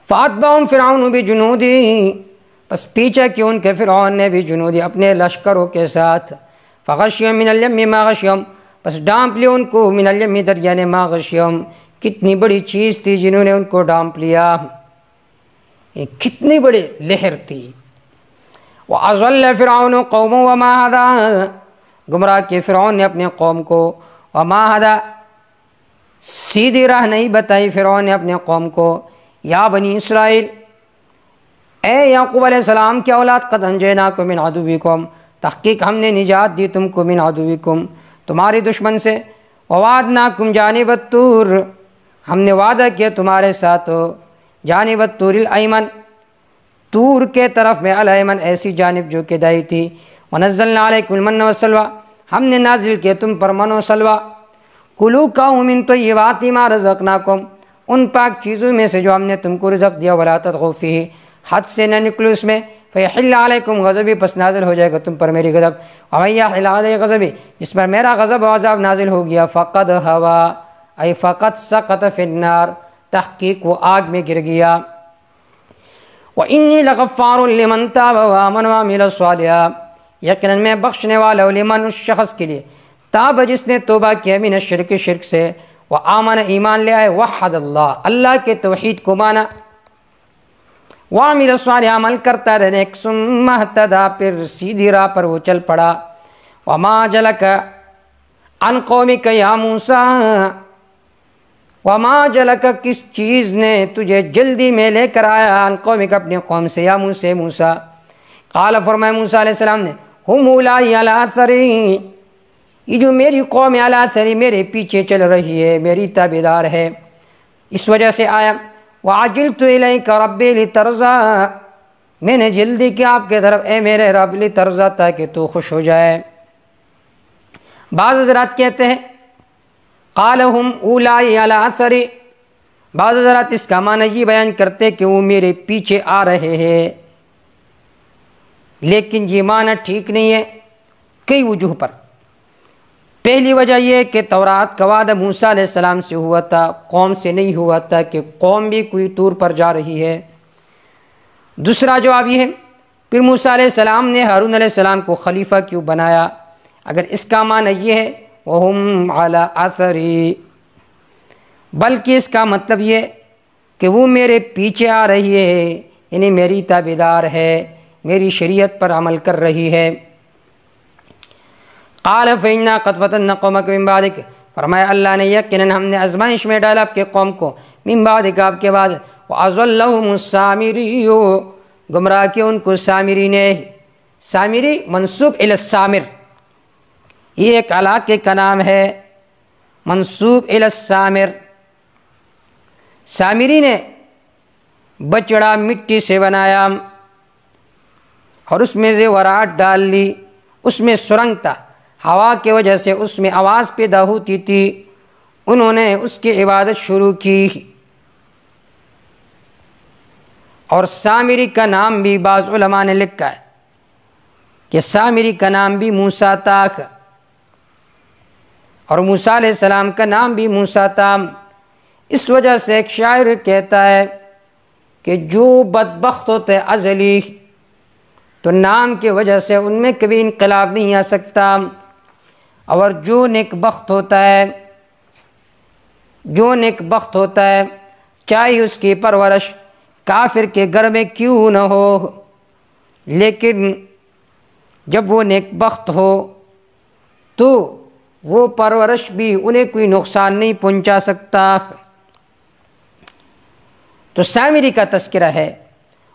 فَأَتْبَعَهُمْ فِرْعَوْنُ بِجُنُودِهِ، پس پیچھا کیا ان کے فرعون نے بھی جنودی اپنے لشکروں کے ساتھ، فَغَشِيَهُم مِّنَ الْيَمِّ مَا غَشِيَهُم، پس ڈانپ لیا ان کو، من الیم، دریا نے، ما غشیہم، کتنی بڑی چیز تھی جنہوں نے ان کو ڈانپ لیا، کتنی بڑی لہر تھی، وَأَضَلَّ فِرْعَوْنُ قَوْمَهُ وَمَا هَدَىٰ، گمراہ کیے فرعون نے اپنے قوم کو، وَمَا هَدَىٰ، سیدھی راہ نہیں بتائی فرعون نے اپنے قوم کو، یا بنی اسرائیل، اے یعقوب علیہ السلام کی اولاد، قد انجیناکم من عدوکم، تحقیق ہم نے نجات دی تم کو، من عدوکم، تمہاری دشمن سے، ووعدناکم جانب الطور، ہم نے وعدہ کیا تمہارے ساتھ، جانب الطور الایمن، طور کے طرف میں، الایمن ایسی جانب جو کہ دائی تھی، ونزلنا علیکم المن والسلوی، ہم نے نازل کیا تم پر من و سلوی، کلوا کھاؤ من طیبات ما رزقناکم، ان پاک چیزوں میں سے جو ہم نے تم کو رزق دیا، ولا تطغوا فیہ، حد سے نہ نکلو اس میں، فیحل علیکم غضبی، پس نازل ہو جائے گا تم پر میری غضب، ومن یحل علی غضبی، جس پر میرا غضب و عذاب نازل ہو گیا، فقد ہوا ای فقد سقط فی النار، تحقیق وہ آگ میں گر گیا، وانی لغفار لمن تاب وآمن وعمل صالحا، یقیناً میں بخشنے والا ہوں لمن، اس شخص کے لیے، تاب جس نے توبہ کیا، من الشرک، شرک سے، وآمن ایمان لے آئے، وحد اللہ، اللہ کے توحید کو مانا، وعمل صالحا، عمل کرتا رہے نیک، ثم اہتدی، پھر سیدھی راہ پر وہ چل پڑا، وما جلک عن قومک یا موسیٰ، وما جلک، کس چیز نے تجھے جلدی میں لے کر آیا، عن قومک، اپنے قوم سے، یا موسیٰ، موسیٰ، قال، فرمایا موسیٰ علیہ السلام نے، ہم اولائی علی اثری، یہ جو میری قوم علی اثری، میرے پیچھے چل رہی ہے، میری تابعدار ہے، اس وجہ سے آیا، وعجلت الیک ربی لترضی، میں نے جلدی کیا آپ کے طرف اے میرے رب، لترضی، تاکہ تو خوش ہو جائے۔ بعض حضرات کہتے ہیں قال ہم اولائی علی اثری، بعض حضرات اس کا معنی یہ بیان کرتے کہ وہ میرے پیچھے آ رہے ہیں، لیکن یہ معنی ٹھیک نہیں ہے کئی وجوہ پر۔ پہلی وجہ یہ کہ تورات کا وعدہ موسیٰ علیہ السلام سے ہوا تھا، قوم سے نہیں ہوا تھا کہ قوم بھی کوئی طور پر جا رہی ہے۔ دوسرا جواب یہ ہے، پھر موسیٰ علیہ السلام نے ہارون علیہ السلام کو خلیفہ کیوں بنایا؟ اگر اس کا معنی یہ ہے وَهُمْ عَلَىٰ أَثَرِي، بلکہ اس کا مطلب یہ کہ وہ میرے پیچھے آ رہی ہے، یعنی میری تابعدار ہے، میری شریعت پر عمل کر رہی ہے۔ قال فإنا قد فتنا قومك من بعدك، فرمایا اللہ نے یقیناً ہم نے آزمائش میں ڈالا آپ کے قوم کو، من بعدك، آپ کے بعد، وأضلهم السامري، گمراہ کیا ان کو سامری نے۔ سامری منسوب الی السامر، یہ ایک علاقے کا نام ہے، منسوب الی السامر۔ سامری نے بچڑا مٹی سے بنایا اور اس میں زیورات ڈال لی، اس میں سرنگ تھا، ہوا کی وجہ سے اس میں آواز پیدا ہوتی تھی، انہوں نے اس کی عبادت شروع کی۔ اور سامری کا نام بھی بعض علماء نے لکھا ہے کہ سامری کا نام بھی موسیٰ تھا، اور موسیٰ علیہ السلام کا نام بھی موسیٰ تھا۔ اس وجہ سے ایک شاعر کہتا ہے کہ جو بدبخت ہوتے ازلی، تو نام کی وجہ سے ان میں کبھی انقلاب نہیں آ سکتا، اور جو نیک بخت ہوتا ہے چاہے اس کی پرورش کافر کے گھر میں کیوں نہ ہو، لیکن جب وہ نیک بخت ہو تو وہ پرورش بھی انہیں کوئی نقصان نہیں پہنچا سکتا۔ تو سامری کا تذکرہ ہے،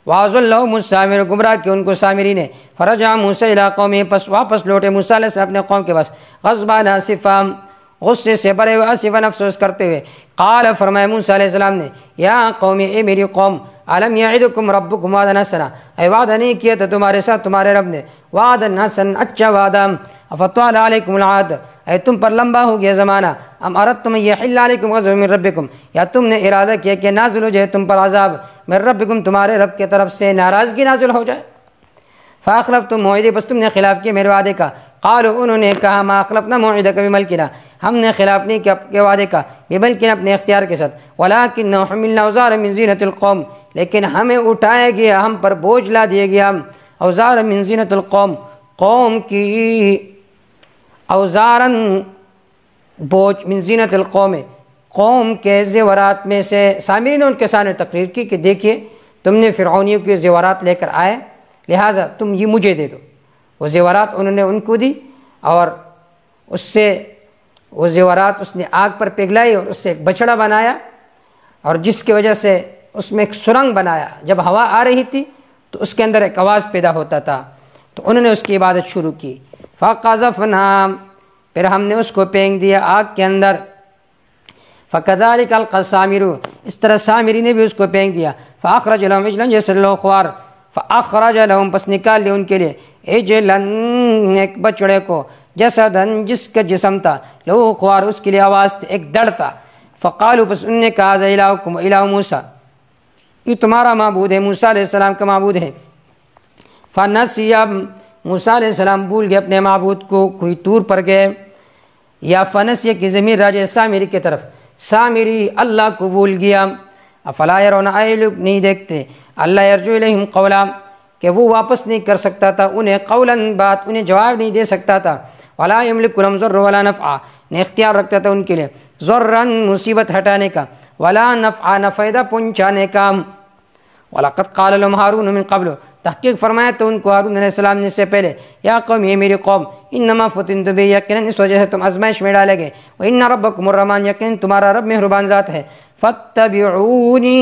وَأَضَلَّهُمُ السَّامِرُ، گمراہ کیا ان کو سامری نے۔ فَرَجَعَ مُوسَىٰ إِلَىٰ قَوْمِهِ، پس واپس لوٹے موسیٰ علیہ السلام اپنے قوم کے پاس، غضبان آسفا، غصے سے بھرے ہوئے، آسفا، افسوس کرتے ہوئے۔ قال، فرمایا موسیٰ علیہ السلام نے، یا قوم، اے میری قوم، أَلَمْ يَعِدُكُمْ رَبُّكُمْ وَعْدًا حَسَنًا، اے وعدہ نہیں کیا تھا تمہارے ساتھ تمہارے رب نے، وعدًا حسنا، اچھا وعدہ، أَفَطَالَ عَلَيْكُمُ الْعَهْدُ، اے تم پر لمبا ہو گیا زمانہ، ام اردتم ان یحل علیکم غضب من ربکم، یا تم نے ارادہ کیا کہ نازل ہو جائے تم پر عذاب من ربکم، تمہارے رب کی طرف سے ناراضگی نازل ہو جائے۔ فاخلفتم موعدی، بس تم نے خلاف کیا میرے وعدے کا۔ قالوا، انہوں نے کہا، ما اخلفنا موعدک بملکنا، ہم نے خلاف نہیں کیا کے وعدے کا، بملکنا، اپنے اختیار کے ساتھ، ولکن حملنا اوزارا من زینۃ القوم، لیکن ہمیں اٹھایا گیا، ہم پر بوجھ لا دیا گیا، اوزارا من زینۃ القوم، قوم کی اوزارن بوجھ، من زینت القوم، قوم کے زیورات میں سے۔ سامری نے ان کے سامنے تقریر کی کہ دیکھیے تم نے فرعونیوں کے زیورات لے کر آئے، لہٰذا تم یہ مجھے دے دو۔ وہ زیورات انہوں نے ان کو دی، اور اس سے وہ زیورات اس نے آگ پر پگھلائی اور اس سے ایک بچڑا بنایا، اور جس کی وجہ سے اس میں ایک سرنگ بنایا، جب ہوا آ رہی تھی تو اس کے اندر ایک آواز پیدا ہوتا تھا، تو انہوں نے اس کی عبادت شروع کی۔ فَقَذَفْنَا، پھر ہم نے اس کو پھینک دیا آگ کے اندر۔ فَكَذَلِكَ أَلْقَى السَّامِرُ، اس طرح سامری نے بھی اس کو پھینک دیا۔ فَأَخْرَجَ لَهُمْ عِجْلًا جَسَدًا لَهُ خُوَارٌ، فَأَخْرَجَ لَهُمْ، پس نکال لے ان کے لیے، عِجْلًا، ایک بچڑے کو، جَسَدًا، جس کا جسم تھا، لَهُ خُوَارٌ، اس کے لیے آواز تھی، ایک دڑ تھا۔ فَقَالُوا، پس انہوں نے کہا، هَٰذَا إِلَٰهُكُمْ وَإِلَٰهُ مُوسَىٰ، یہ تمہارا معبود ہے، موسیٰ علیہ السلام کا معبود ہے۔ فنسی، اب موسیٰ علیہ السلام بھول گئے اپنے معبود کو، کوئی طور پر گئے، یا فنسی کی ضمیر راجع سامری کی طرف، سامری اللہ کو بھول گیا۔ افلا یرون، اے لوگ نہیں دیکھتے، اللہ یرجو الیہم قولا، کہ وہ واپس نہیں کر سکتا تھا انہیں قولا بات، انہیں جواب نہیں دے سکتا تھا، ولا یملک لهم ضر ولا نفع، نہ اختیار رکھتا تھا ان کے لیے ضرا مصیبت ہٹانے کا، ولا نفع نہ فائدہ پہنچانے کا۔ وَلَقَدْ قَالَ لَهُمْ هَارُونُ مِن قَبْلُ، تحقیق فرمایا تو ان کو ہارون علیہ السلام نے سے پہلے، یا قوم، یہ میری قوم، انما فتنتم به، یقیناً اس وجہ سے تم آزمائش میں ڈالے گئے، وان ربکم الرحمن، یقیناً تمہارا رب مہربان ذات ہے، فاتبعونی،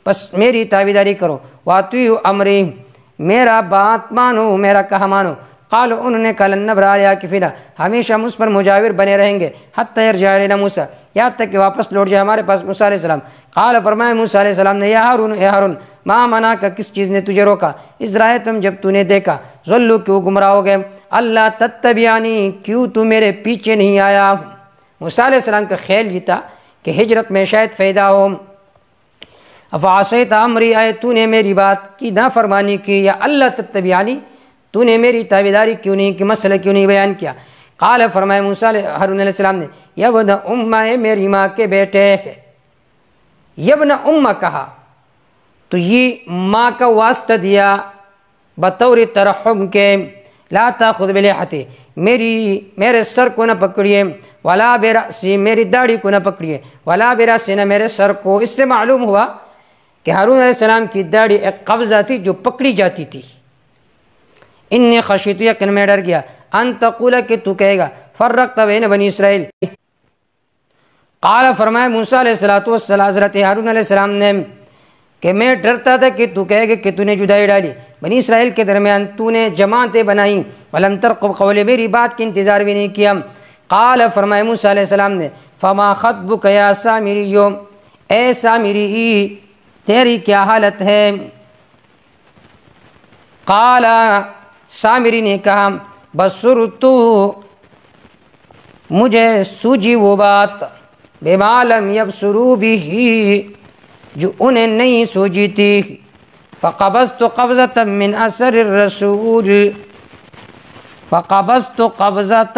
بس میری تابعداری کرو، واطیعوا امری، میرا بات مانو، میرا کہا مانو۔ قالوا، انہوں نے کہا، لن نبرح عاکفین، ہمیشہ ہم اس پر مجاور بنے رہیں گے، حتی یرجع الینا موسیٰ، یہاں تک کہ واپس لوٹ جائے ہمارے پاس موسیٰ علیہ السلام۔ قال، فرمایا موسیٰ علیہ السلام نے، یا ہارون، اے ہارون، ما منع کا، کس چیز نے تجھے روکا، اذ رأیتم، جب تو نے دیکھا، ضلوا، کہ وہ گمراہ ہو گئے، اللہ تتبعانی، کیوں تو میرے پیچھے نہیں آیا۔ موسیٰ علیہ السلام کا خیال یہ تھا کہ ہجرت میں شاید فائدہ ہو۔ افعصیت امری، آئے تو نے میری بات کی نافرمانی کی، یا اللہ تتبعانی، تو نے میری تابعداری کیوں نہیں کی، مسئلہ کیوں نہیں بیان کیا۔ قال، فرمایا موسیٰ ہارون علیہ السلام نے، یبن امہ، میری ماں کے بیٹے ہے۔ یبن امہ کہا تو یہ ماں کا واسطہ دیا بطور ترحم کے، لا تاخذ بلحیتی، میرے سر کو نہ پکڑیے، ولا برأسی، میری داڑھی کو نہ پکڑیے، ولا برأسی، نہ میرے سر کو۔ اس سے معلوم ہوا کہ ہارون علیہ السلام کی داڑھی ایک قبضہ تھی جو پکڑی جاتی تھی۔ انی خشیت، یقین میں ڈر گیا، ان تقول، کہ تو کہے گا، فرقت بین بنی اسرائیل۔ قال، فرمایا موسیٰ علیہ السلام، حضرت ہارون علیہ السلام نے، کہ میں ڈرتا تھا کہ تو کہے گا کہ تو نے جدائی ڈالی بنی اسرائیل کے درمیان، تو نے جماعتیں بنائیں، ولم ترقب قولی، میری بات کی انتظار بھی نہیں کیا۔ قال، فرمایا موسیٰ علیہ السلام نے، فما خطبک یا سامری، اے سامری، تیری کیا حالت ہے۔ قال، سامری نے کہا، بصرت، مجھے سوجی وہ بات، بما لم یبصروا بہ، جو انہیں نہیں سوجی تھی، فقبضت قبضۃ من اثر الرسول، فقبضت قبضۃ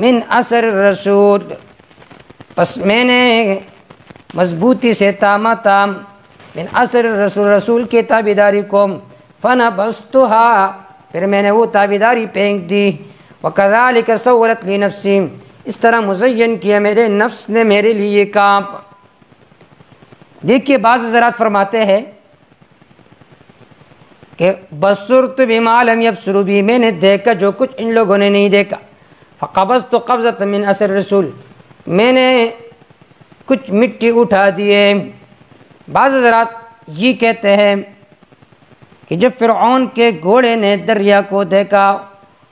من اثر الرسول، پس میں نے مضبوطی سے تاما تام، من اثر الرسول، رسول کی تابعداری کو، فنبذتها، پھر میں نے وہ تابعداری پھینک دی، وکذالک سولت لی نفسی، اس طرح مزین کیا میرے نفس نے میرے لیے یہ کام۔ دیکھیے بعض حضرات فرماتے ہیں کہ بصرت بما لم یبصروا بہ، میں نے دیکھا جو کچھ ان لوگوں نے نہیں دیکھا، فقبضت قبضۃ من اثر الرسول، میں نے کچھ مٹی اٹھا دیے۔ بعض حضرات یہ کہتے ہیں کہ جب فرعون کے گھوڑے نے دریا کو دیکھا،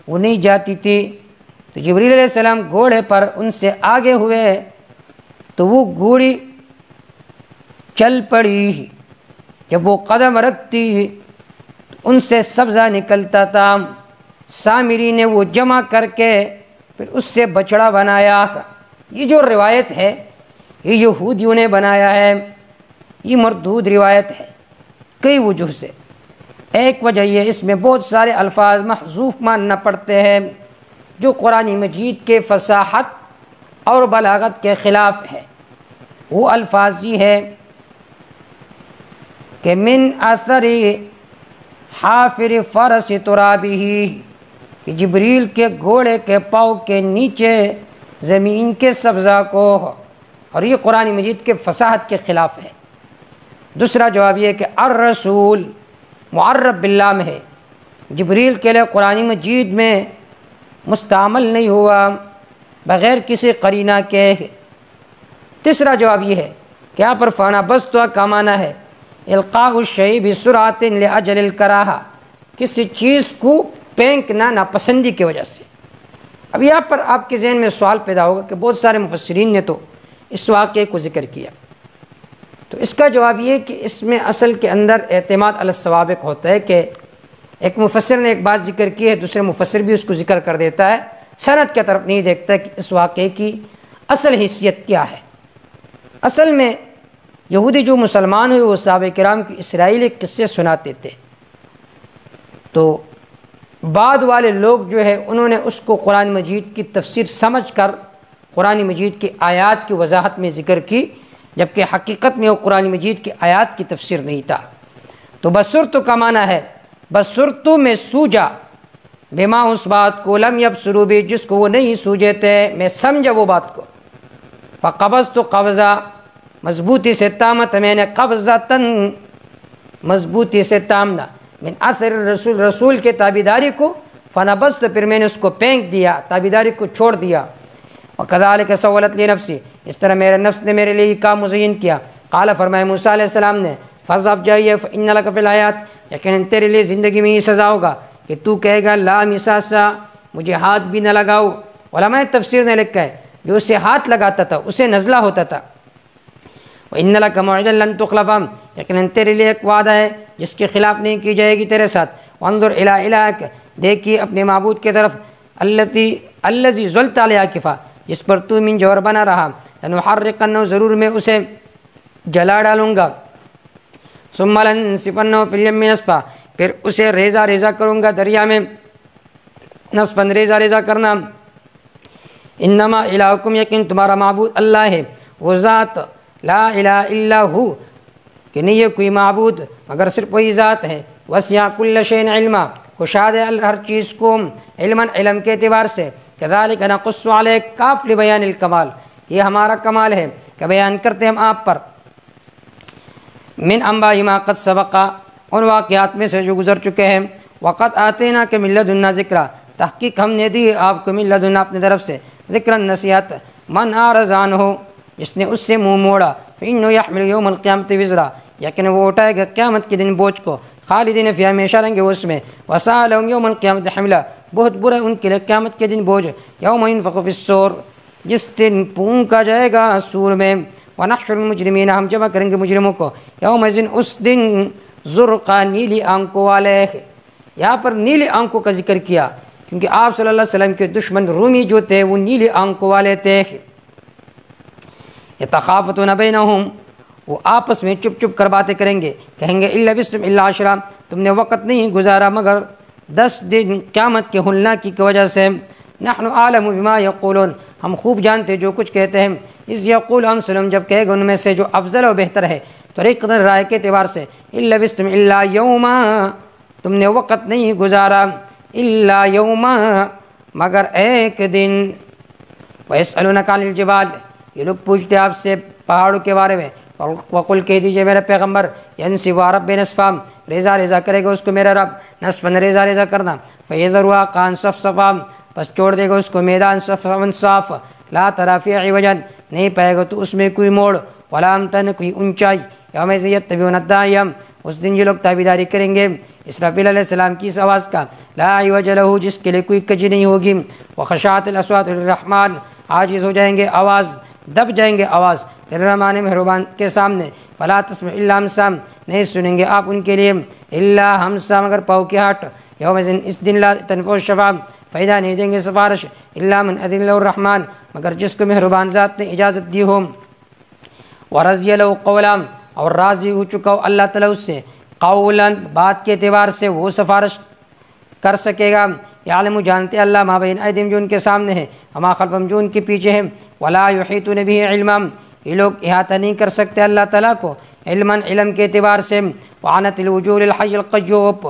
وہ نہیں جاتی تھی، تو جبریل علیہ السلام گھوڑے پر ان سے آگے ہوئے، تو وہ گھوڑی چل پڑی، جب وہ قدم رکھتی ان سے سبزہ نکلتا تھا، سامری نے وہ جمع کر کے پھر اس سے بچڑا بنایا۔ یہ جو روایت ہے یہ یہودیوں نے بنایا ہے، یہ مردود روایت ہے کئی وجہ سے۔ ایک وجہ یہ، اس میں بہت سارے الفاظ محذوف ماننا پڑتے ہیں جو قرآن مجید کے فصاحت اور بلاغت کے خلاف ہے۔ وہ الفاظ یہ ہے کہ من اثر حافر فرس ترابہ، کہ جبریل کے گھوڑے کے پاؤں کے نیچے زمین کے سبزہ کو، اور یہ قرآن مجید کے فصاحت کے خلاف ہے۔ دوسرا جواب یہ کہ الرسول معرب باللام ہے، جبریل کے لئے قرآن مجید میں مستعمل نہیں ہوا بغیر کسی قرینہ کے۔ تیسرا جواب یہ ہے کہ یہاں پر فنبذتها کا معنی ہے القاء الشیء بسرعۃ لاجل الکراہہ، کسی چیز کو پھینکنا ناپسندی کی وجہ سے۔ اب یہاں پر آپ کے ذہن میں سوال پیدا ہوگا کہ بہت سارے مفسرین نے تو اس واقعے کو ذکر کیا، تو اس کا جواب یہ کہ اس میں اصل کے اندر اعتماد علی السوابق ہوتا ہے کہ ایک مفسر نے ایک بات ذکر کی ہے، دوسرے مفسر بھی اس کو ذکر کر دیتا ہے، سند کی طرف نہیں دیکھتا کہ اس واقعے کی اصل حیثیت کیا ہے۔ اصل میں یہودی جو مسلمان ہوئے وہ صحابہ کرام کی اسرائیلی قصے سناتے تھے، تو بعد والے لوگ جو ہے انہوں نے اس کو قرآن مجید کی تفسیر سمجھ کر قرآن مجید کی آیات کی وضاحت میں ذکر کی، جبکہ حقیقت میں وہ قرآن مجید کی آیات کی تفسیر نہیں تھا۔ تو بصرت کا معنی ہے بصرت میں سوجا، بما اس بات کو لم یبصروا بھی جس کو وہ نہیں سوجے تھے، میں سمجھا وہ بات کو۔ فقبضت قبضہ، مضبوطی سے تامت، میں نے قبضتاً مضبوطی سے تامنا، من اثر الرسول، رسول کے تابیداری کو، فنبذت پھر میں نے اس کو پھینک دیا، تابیداری کو چھوڑ دیا۔ وکذالک سولت لی نفسی، اس طرح میرے نفس نے میرے لیے یہ کام مزین کیا۔ قال فرمایا موسیٰ علیہ السلام نے، فاذهب جائیے، فإن لک فی الحیات، یقیناً تیرے لیے زندگی میں یہ سزا ہوگا کہ تو کہے گا لا مساسا، مجھے ہاتھ بھی نہ لگاؤ۔ علماء تفسیر نے لکھا ہے جو اسے ہاتھ لگاتا تھا اسے نزلہ ہوتا تھا۔ وإن لک موعدا لن تخلف، یقیناً تیرے لیے ایک وعدہ ہے جس کے خلاف نہیں کی جائے گی تیرے ساتھ۔ وانظر الی الہک، دیکھیے اپنے معبود کی طرف، الذی ظلت علی عاکفہ، جس پر تو من جوہر بنا رہا، لنحرقنہ، ضرور میں اسے جلا ڈالوں گا، ثم لننسفنہ فی الیم نسفا، پھر اسے ریزہ ریزہ کروں گا دریا میں، نسفاً ریزہ ریزہ کرنا۔ انما الہکم، یقین تمہارا معبود اللہ ہے، وہ ذات لا الہ الا ہو، کہ نہیں ہے کوئی معبود مگر صرف وہی ذات ہے۔ وسع کل شیء علما، کشاد ہے ہر چیز کو علما، علم کے اعتبار سے۔ کذالک نقص علیک، کاف لبیان الکمال، یہ ہمارا کمال ہے کہ بیان کرتے ہم آپ پر، من انباء ما قد سبق، ان واقعات میں سے جو گزر چکے ہیں۔ وقد آتیناک من لدنا ذکرا، تحقیق ہم نے دی آپ کو من لدنا اپنی طرف سے، ذکرا نصیحت، من اعرض عنہ، جس نے اس سے منہ موڑا، فإنه يحمل یوم القیامت وزرا، یقین وہ اٹھائے گا قیامت کے دن بوجھ کو، خالدین فیہا، ہمیشہ رہیں گے اس میں، وساء لهم یوم القیامت حملا، بہت برا ان کے لیے قیامت کے دن بوجھ، یوم ينفخ فی الصور، جس دن پھونکا جائے گا سور میں، ونحشر المجرمین، ہم جمع کریں گے مجرموں کو، یوم ذن، اس دن، زرقا، نیلی آنکھوں والے۔ یہاں پر نیلی آنکھوں کا ذکر کیا کیونکہ آپ صلی اللہ علیہ وسلم کے دشمن رومی جو تھے وہ نیلی آنکھوں والے تھے۔ یتخافتون بینہم، وہ آپس میں چپ چپ کر باتیں کریں گے، کہیں گے الا بسم الا عشرا، تم نے وقت نہیں گزارا مگر 10 دن قیامت کے ہولناکی کی وجہ سے۔ نحن اعلم بما یقولون، ہم خوب جانتے جو کچھ کہتے ہیں۔ اذ یقول امثلہم، جب کہے گا ان میں سے جو افضل و بہتر ہے، طریقۃ رائے کے اعتبار سے، الا بسم الا یوما، تم نے وقت نہیں گزارا، الا یوما، مگر ایک دن۔ ویسألونک عن الجبال، یہ لوگ پوچھتے آپ سے پہاڑوں کے بارے میں، وقل کہہ دیجئے میرے پیغمبر، ینسفها ربی نسفا، ریزہ ریزہ کرے گا اس کو میرا رب، نسفا، ریزہ ریزہ کرنا، فیذرها قاعا صفصفا، بس چھوڑ دے گا اس کو میدان صفا صاف، لا تری فیہ عوجا، نہیں پائے گا تو اس میں کوئی موڑ، ولا امتا، کوئی اونچائی، یومئذ یتبعون الداعی، اس دن یہ لوگ تابعداری کریں گے اسرافیل علیہ السلام کی اس آواز کا، لا عوج لہ، جس کے لیے کوئی کجی نہیں ہوگی، وخشعت الاصوات للرحمن، عاجز ہو جائیں گے آواز، دب جائیں گے آواز، للرحمن، مہربان کے سامنے، فلا تسمع الا ہمسا، نہیں سنیں گے آپ ان کے لیے الا ہمسا، مگر پاؤ کی ہٹ، یومئذ، اس دن، لا تنفع الشفاعۃ، فائدہ نہیں دیں گے سفارش، الا من اذن له الرحمن، مگر جس کو مہربان ذات نے اجازت دی ہو، ورضی له قولا، اور راضی ہو چکا ہو اللہ تعالیٰ اس سے، قولا، بات کے اعتبار سے وہ سفارش کر سکے گا، یعلم، جانتے اللہ، ما بین ایدیہم، جو ان کے سامنے ہے، وما خلفہم، جو ان کے پیچھے ہے، ولا یحیطون بہ علما، یہ لوگ احاطہ نہیں کر سکتے اللہ تعالیٰ کو علما، علم کے اعتبار سے، وعنت الوجوہ للحی القیوم،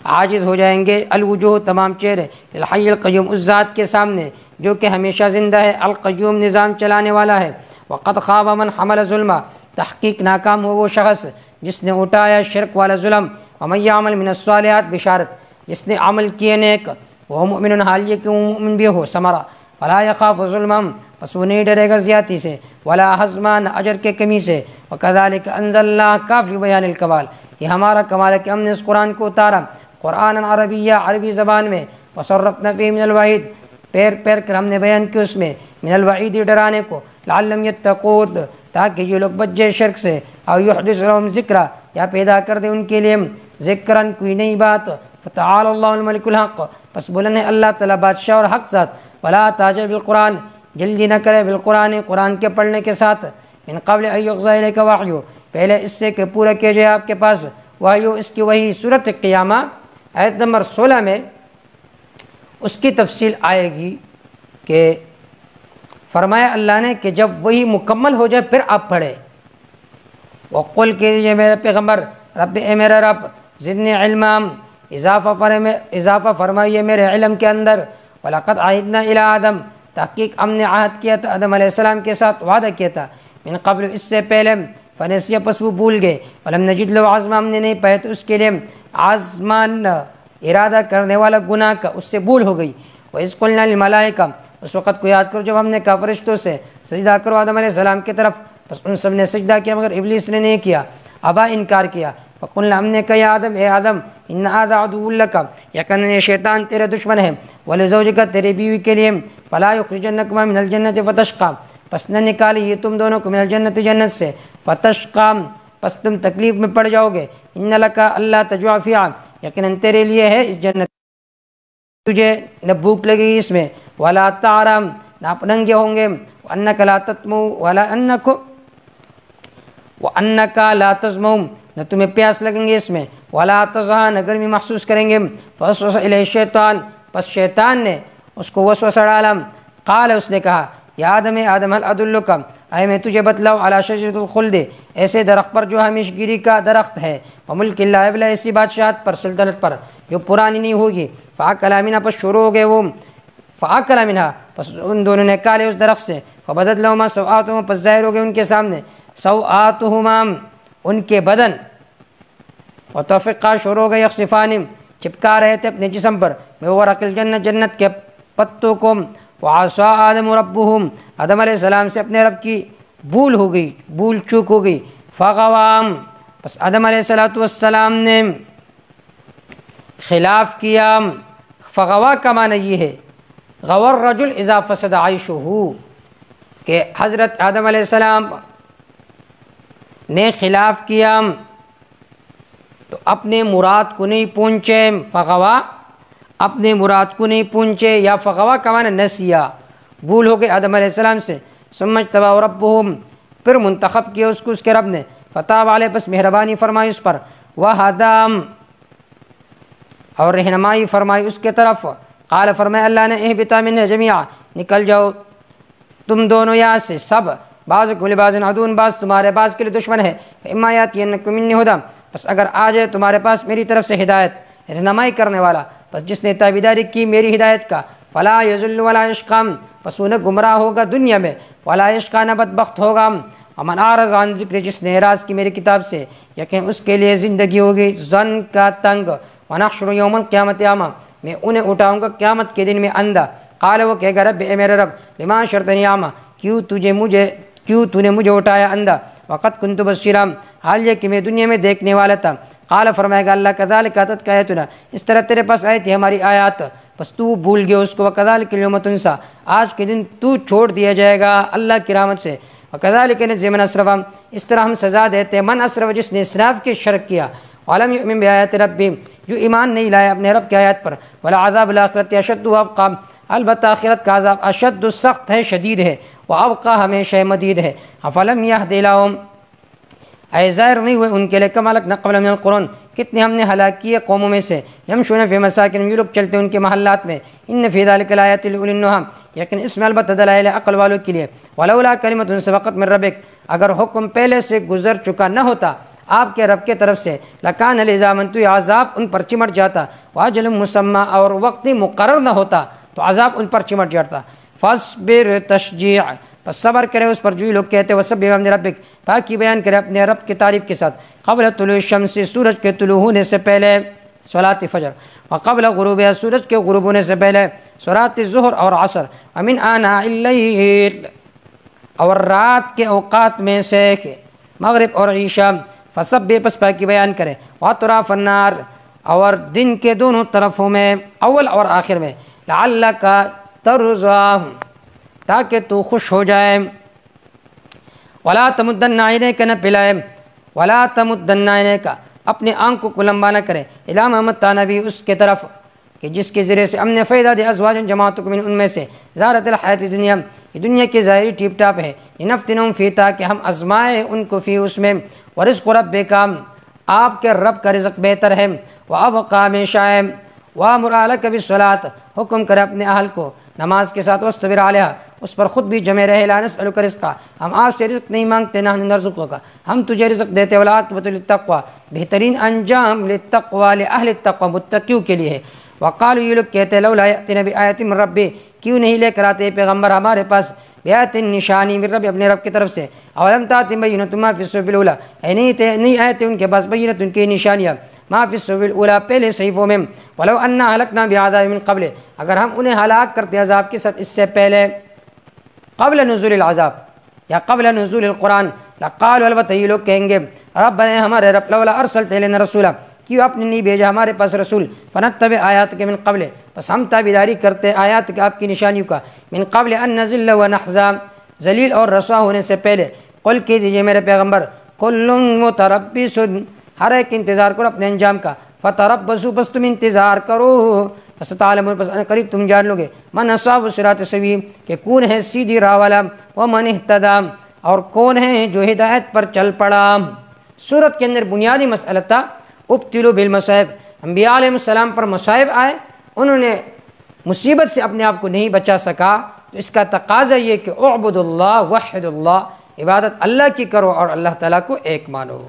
عاجز ہو جائیں گے الوجوہ، تمام چہرے، للحی القیوم، اس ذات کے سامنے جو کہ ہمیشہ زندہ ہے، القیوم، نظام چلانے والا ہے۔ وقد خاب من حمل ظلما، تحقیق ناکام ہو وہ شخص جس نے اٹھایا شرک والا ظلم، ومن یعمل من الصالحات، بشارت، جس نے عمل کیے نیک، وہ مؤمن، حال یہ کہ وہ مؤمن بھی ہو، ثمرہ، ولا یخاف ظلما، بس وہ نہیں ڈرے گا زیادتی سے، ولا حظما، نہ اجر کے کمی سے، وکذالک انزلنا، کاف لبیان الکمال، یہ ہمارا کمال ہے کہ ہم نے اس قرآن کو اتارا قرآن عربیہ، عربی زبان میں، وصرفنا فیہ من الوعید، پیر پیر کر ہم نے بیان کی اس میں، من الوعید، ڈرانے کو، لعلہم یتقون، تاکہ یہ لوگ بچ جائے شرک سے، او یحدث لهم ذکرا، یا پیدا کر دے ان کے لیے ذکرن، کوئی نئی بات، فتعالی اللہ الملک الحق، پس بلند ہے اللہ تعالیٰ بادشاہ اور حق ذات، ولا تعجل بالقرآن، جلدی نہ کرے بالقرآن، قرآن کے پڑھنے کے ساتھ، من قبل ان یقضی الیک وحی، پہلے اس سے کہ پورا کیا جائے آپ کے پاس وحی، اس کی وہی سورۃ قیامہ آیت نمبر 16 میں اس کی تفصیل آئے گی کہ فرمایا اللہ نے کہ جب وہی مکمل ہو جائے پھر آپ پڑھیں، وقل کیجیے میرے پیغمبر رب اے میرا رب زدنی علما، اضافہ فرمائیے میرے علم کے اندر، وَلَقَدْ عَهِدْنَا إِلَىٰ آدم، تحقیق ہم نے عہد کیا تھا آدم علیہ السلام کے ساتھ، وعدہ کیا تھا، من قبل اس سے پہلے، فنسیہ پس وہ بھول گئے، وَلَمْ نَجِدْ لَهُ عَزْمًا ہم نے نہیں پایا تو اس کے لیے عزمان ارادہ کرنے والا گناہ کا، اس سے بھول ہو گئی۔ وَإِذْ قُلْنَا لِلْمَلَائِكَةِ، اس وقت کو یاد کرو جب ہم نے کہا فرشتوں سے سجدہ کرو آدم علیہ السلام کی طرف، بس ان سب نے سجدہ کیا مگر ابلیس نے نہیں کیا، ابا انکار کیا۔ فقلنا ہم نے کہا یا آدم اے آدم ان هذا عدو لک، یقینا یہ شیطان تیرے دشمن ہے، ولزوجک تیری بیوی کے لیے، فلا یخرجنکما من الجنۃ فتشقى، پس نہ نکالی یہ تم دونوں کو من الجنت جنت سے، فتشقى پس تم تکلیف میں پڑ جاؤ گے، ان لک اللہ تجوع فیہا، یقینا تیرے لیے ہے اس جنت، تجھے نہ بھوک لگے گی اس میں، ولا تعرى نہ آپ ننگے ہوں گے، وانک لا تطمع وانک لا تظمأ نہ تمہیں پیاس لگیں گے اس میں، ولا تضحى نہ گرمی محسوس کریں گے، فوسوس الیہ الشیطان پس شیطان نے اس کو وسوسہ ڈالا، قال اس نے کہا یا آدم آدم هل ادلک، اے میں تجھے بتلاؤں علی شجرۃ الخلد، ایسے درخت پر جو ہمیشہ گیری کا درخت ہے، وملک لا یبلی ایسی بادشاہت پر سلطنت پر جو پرانی نہیں ہوگی، فاکلا منھا پس شروع ہو گئے وہ، فاکلا منھا پس ان دونوں نے کھا لے اس درخت سے، فبدت لہما سوآتہما پس ظاہر ہو گئے ان کے سامنے سوآتہما ان کے بدن، وطفقا شروع ہو گئے یخصفان چپکا رہے تھے اپنے جسم پر، میں ورق الجنت جنت کے پتوں کو، وعصى آدم ربهم آدم علیہ السلام سے اپنے رب کی بھول ہو گئی، بھول چوک ہو گئی، فغوام پس آدم علیہ السلام نے خلاف کیا، فغوا کا معنی یہ ہے غور رجل اذا فسد عیشہ، کہ حضرت آدم علیہ السلام نے خلاف کیا تو اپنے مراد کو نہیں پہنچے، فغوا اپنے مراد کو نہیں پہنچے، یا فغوا کا معنی نسیا بھول ہو گئے آدم علیہ السلام سے، ثم اجتباہ ربہم پھر منتخب کیا اس کو اس کے رب نے، فتاب علیہ پس مہربانی فرمائی اس پر، وہدام اور رہنمائی فرمائی اس کے طرف، قال فرمایا اللہ نے اہبطا منہ جمیعا نکل جاؤ تم دونوں یہاں سے سب، بعضکم لبعض عدو بعض تمہارے بعض کے لیے دشمن ہے، اما یاتینکم منی ھدی بس اگر آ جائے تمہارے پاس میری طرف سے ہدایت، رہنمائی کرنے والا، بس جس نے تابعداری کی میری ہدایت کا، فلا یضل ولا یشقی پس وہ نہ گمراہ ہوگا دنیا میں، ولا یشقی نہ بدبخت ہوگا، ومن اعرض عن ذکر جس نے اعراض کی میری کتاب سے، یقین اس کے لیے زندگی ہوگی زن کا تنگ، ونحشر یوم القیامت اعمی میں انہیں اٹھاؤں گا قیامت کے دن میں اندھا، قال وہ کہے گا رب اے میرے رب لما حشرتنی اعمی کیوں تو نے مجھے اٹھایا اندھا، وقد کنت بصیرا حال یہ کہ میں دنیا میں دیکھنے والا تھا، قال فرمائے گا اللہ کذالک اتتک آیاتنا اس طرح تیرے پاس آئی تھی ہماری آیات بس تو بھول گیا اس کو، وکذالک الیوم تنسیٰ آج کے دن تو چھوڑ دیا جائے گا اللہ کی رحمت سے، وکذالک نجزی من اسرف اس طرح ہم سزا دیتے ہیں من اسرف جس نے اسراف کی شرک کیا، ولم یؤمن بآیات ربہ جو ایمان نہیں لایا اپنے رب کی آیات پر، ولعذاب الآخرۃ اشد وابقی البتہ آخرت کا عذاب اشد سخت ہے شدید ہے، وابقی ہمیشہ مدید ہے، افلم یہد لہم اے ظاہر نہیں ہوئے ان کے لیے کم اہلکنا قبل من القرون کتنے ہم نے ہلاک کیے قوموں میں سے، یمشون فی مساکن یہ لوگ چلتے ان کے محلات میں، ان فی ذلک لآیات لأولی النہی یقین اس میں البتہ دلائل عقل والوں کے لیے، ولولا کلمۃ سبقت من ربک اگر حکم پہلے سے گزر چکا نہ ہوتا آپ کے رب کے طرف سے، لکان لزاما تو یہ عذاب ان پر چمٹ جاتا، واجل مسمى اور وقت مقرر نہ ہوتا تو عذاب ان پر چمٹ جاتا، فاصبر تشجیع پس صبر کرے اس پر جو لوگ کہتے ہیں وسبح بحمد ربک پاکی بیان کرے اپنے رب کی تعریف کے ساتھ، قبل طلوع الشمس سورج کے طلوع ہونے سے پہلے صلاۃ فجر، وقبل غروبها سورج کے غروب ہونے سے پہلے صلاۃ ظہر اور عصر، ومن آناء اللیل اور رات کے اوقات میں سے مغرب اور عشاء، فسبح پس پاکی بیان کرے، واطراف النار اور دن کے دونوں طرفوں میں اول اور آخر میں، لعلک ترضی تاکہ تو خوش ہو جائے، ولا تمدن عینیک نہ پلائے، ولا تمدن عینیک اپنے آنکھوں کو لمبا نہ کرے، الی ما متعنا بھی اس کے طرف کہ جس کے ذریعے سے ہم نے فائدہ دیا ازواج جماعتوں کو من ان میں سے زہرۃ الحیات دنیا یہ دنیا کی ظاہری ٹیپ ٹاپ ہے، لنفتنہم فی، تاکہ ہم آزمائیں ان کو فی اس میں، ورزق ربک، آپ کے رب کا رزق بہتر ہے، وابقا ہمیشہ ہے، وامر اہلک بالصلاۃ، حکم کرے اپنے اہل کو نماز کے ساتھ، واصطبر علیہا، اس پر خود بھی جمے رہے، لا نسألک رزقا، ہم آپ سے رزق نہیں مانگتے، نحن نرزقک، ہم تجھے رزق دیتے، والعاقبۃ للتقوی، بہترین انجام للتقوی، لاہل التقوی، متقیوں کے لیے ہے۔ وقالوا، یہ لوگ کہتے ہیں، لولا یأتینا بآیۃ من ربہ، کیوں نہیں لے کر آتے پیغمبر ہمارے پاس بآیۃ، نشانی، من رب، اپنے رب کی طرف سے، اولم تأتہم بینۃ ما فی الصحف الاولی، نہیں آئے تھے ان کے پاس بینۃ، ان کی نشانیاں، ما فی الصحف الاولی، پہلے صحیفوں میں، ولو انا اہلکنا بعذاب من قبل، اگر ہم انہیں ہلاک کرتے عذاب کے ساتھ اس سے پہلے، قبل نزول العذاب یا قبل نزول القرآن، لقالوا، البتہ یہ لوگ کہیں گے، ربنا، ہمارے رب، لولا ارسلت الینا رسولا، کیوں آپ نے نہیں بھیجا ہمارے پاس رسول، فنتبع آیاتک من قبل، بس ہم تابعداری کرتے آیات کے، آپ کی نشانیوں کا، من قبل ان نذل ونحزا، ذلیل اور رسوا ہونے سے پہلے، قل کہہ دیجیے میرے پیغمبر، کل متربص، ہر ایک انتظار کرو اپنے انجام کا، فتربصوا، بس تم انتظار کرو، فستعلمون، بس قریب تم جان لو گے، من اصحاب الصراط السوی، کہ کون ہے سیدھی راہ والا، ومن اہتدی، اور کون ہے جو ہدایت پر چل پڑا۔ سورت کے اندر بنیادی مسئلہ تھا ابتلوا بالمصائب، انبیاء علیہ السلام پر مصائب آئے، انہوں نے مصیبت سے اپنے آپ کو نہیں بچا سکا، تو اس کا تقاضا یہ کہ اعبد اللہ، وحد اللہ، عبادت اللہ کی کرو اور اللہ تعالیٰ کو ایک مانو۔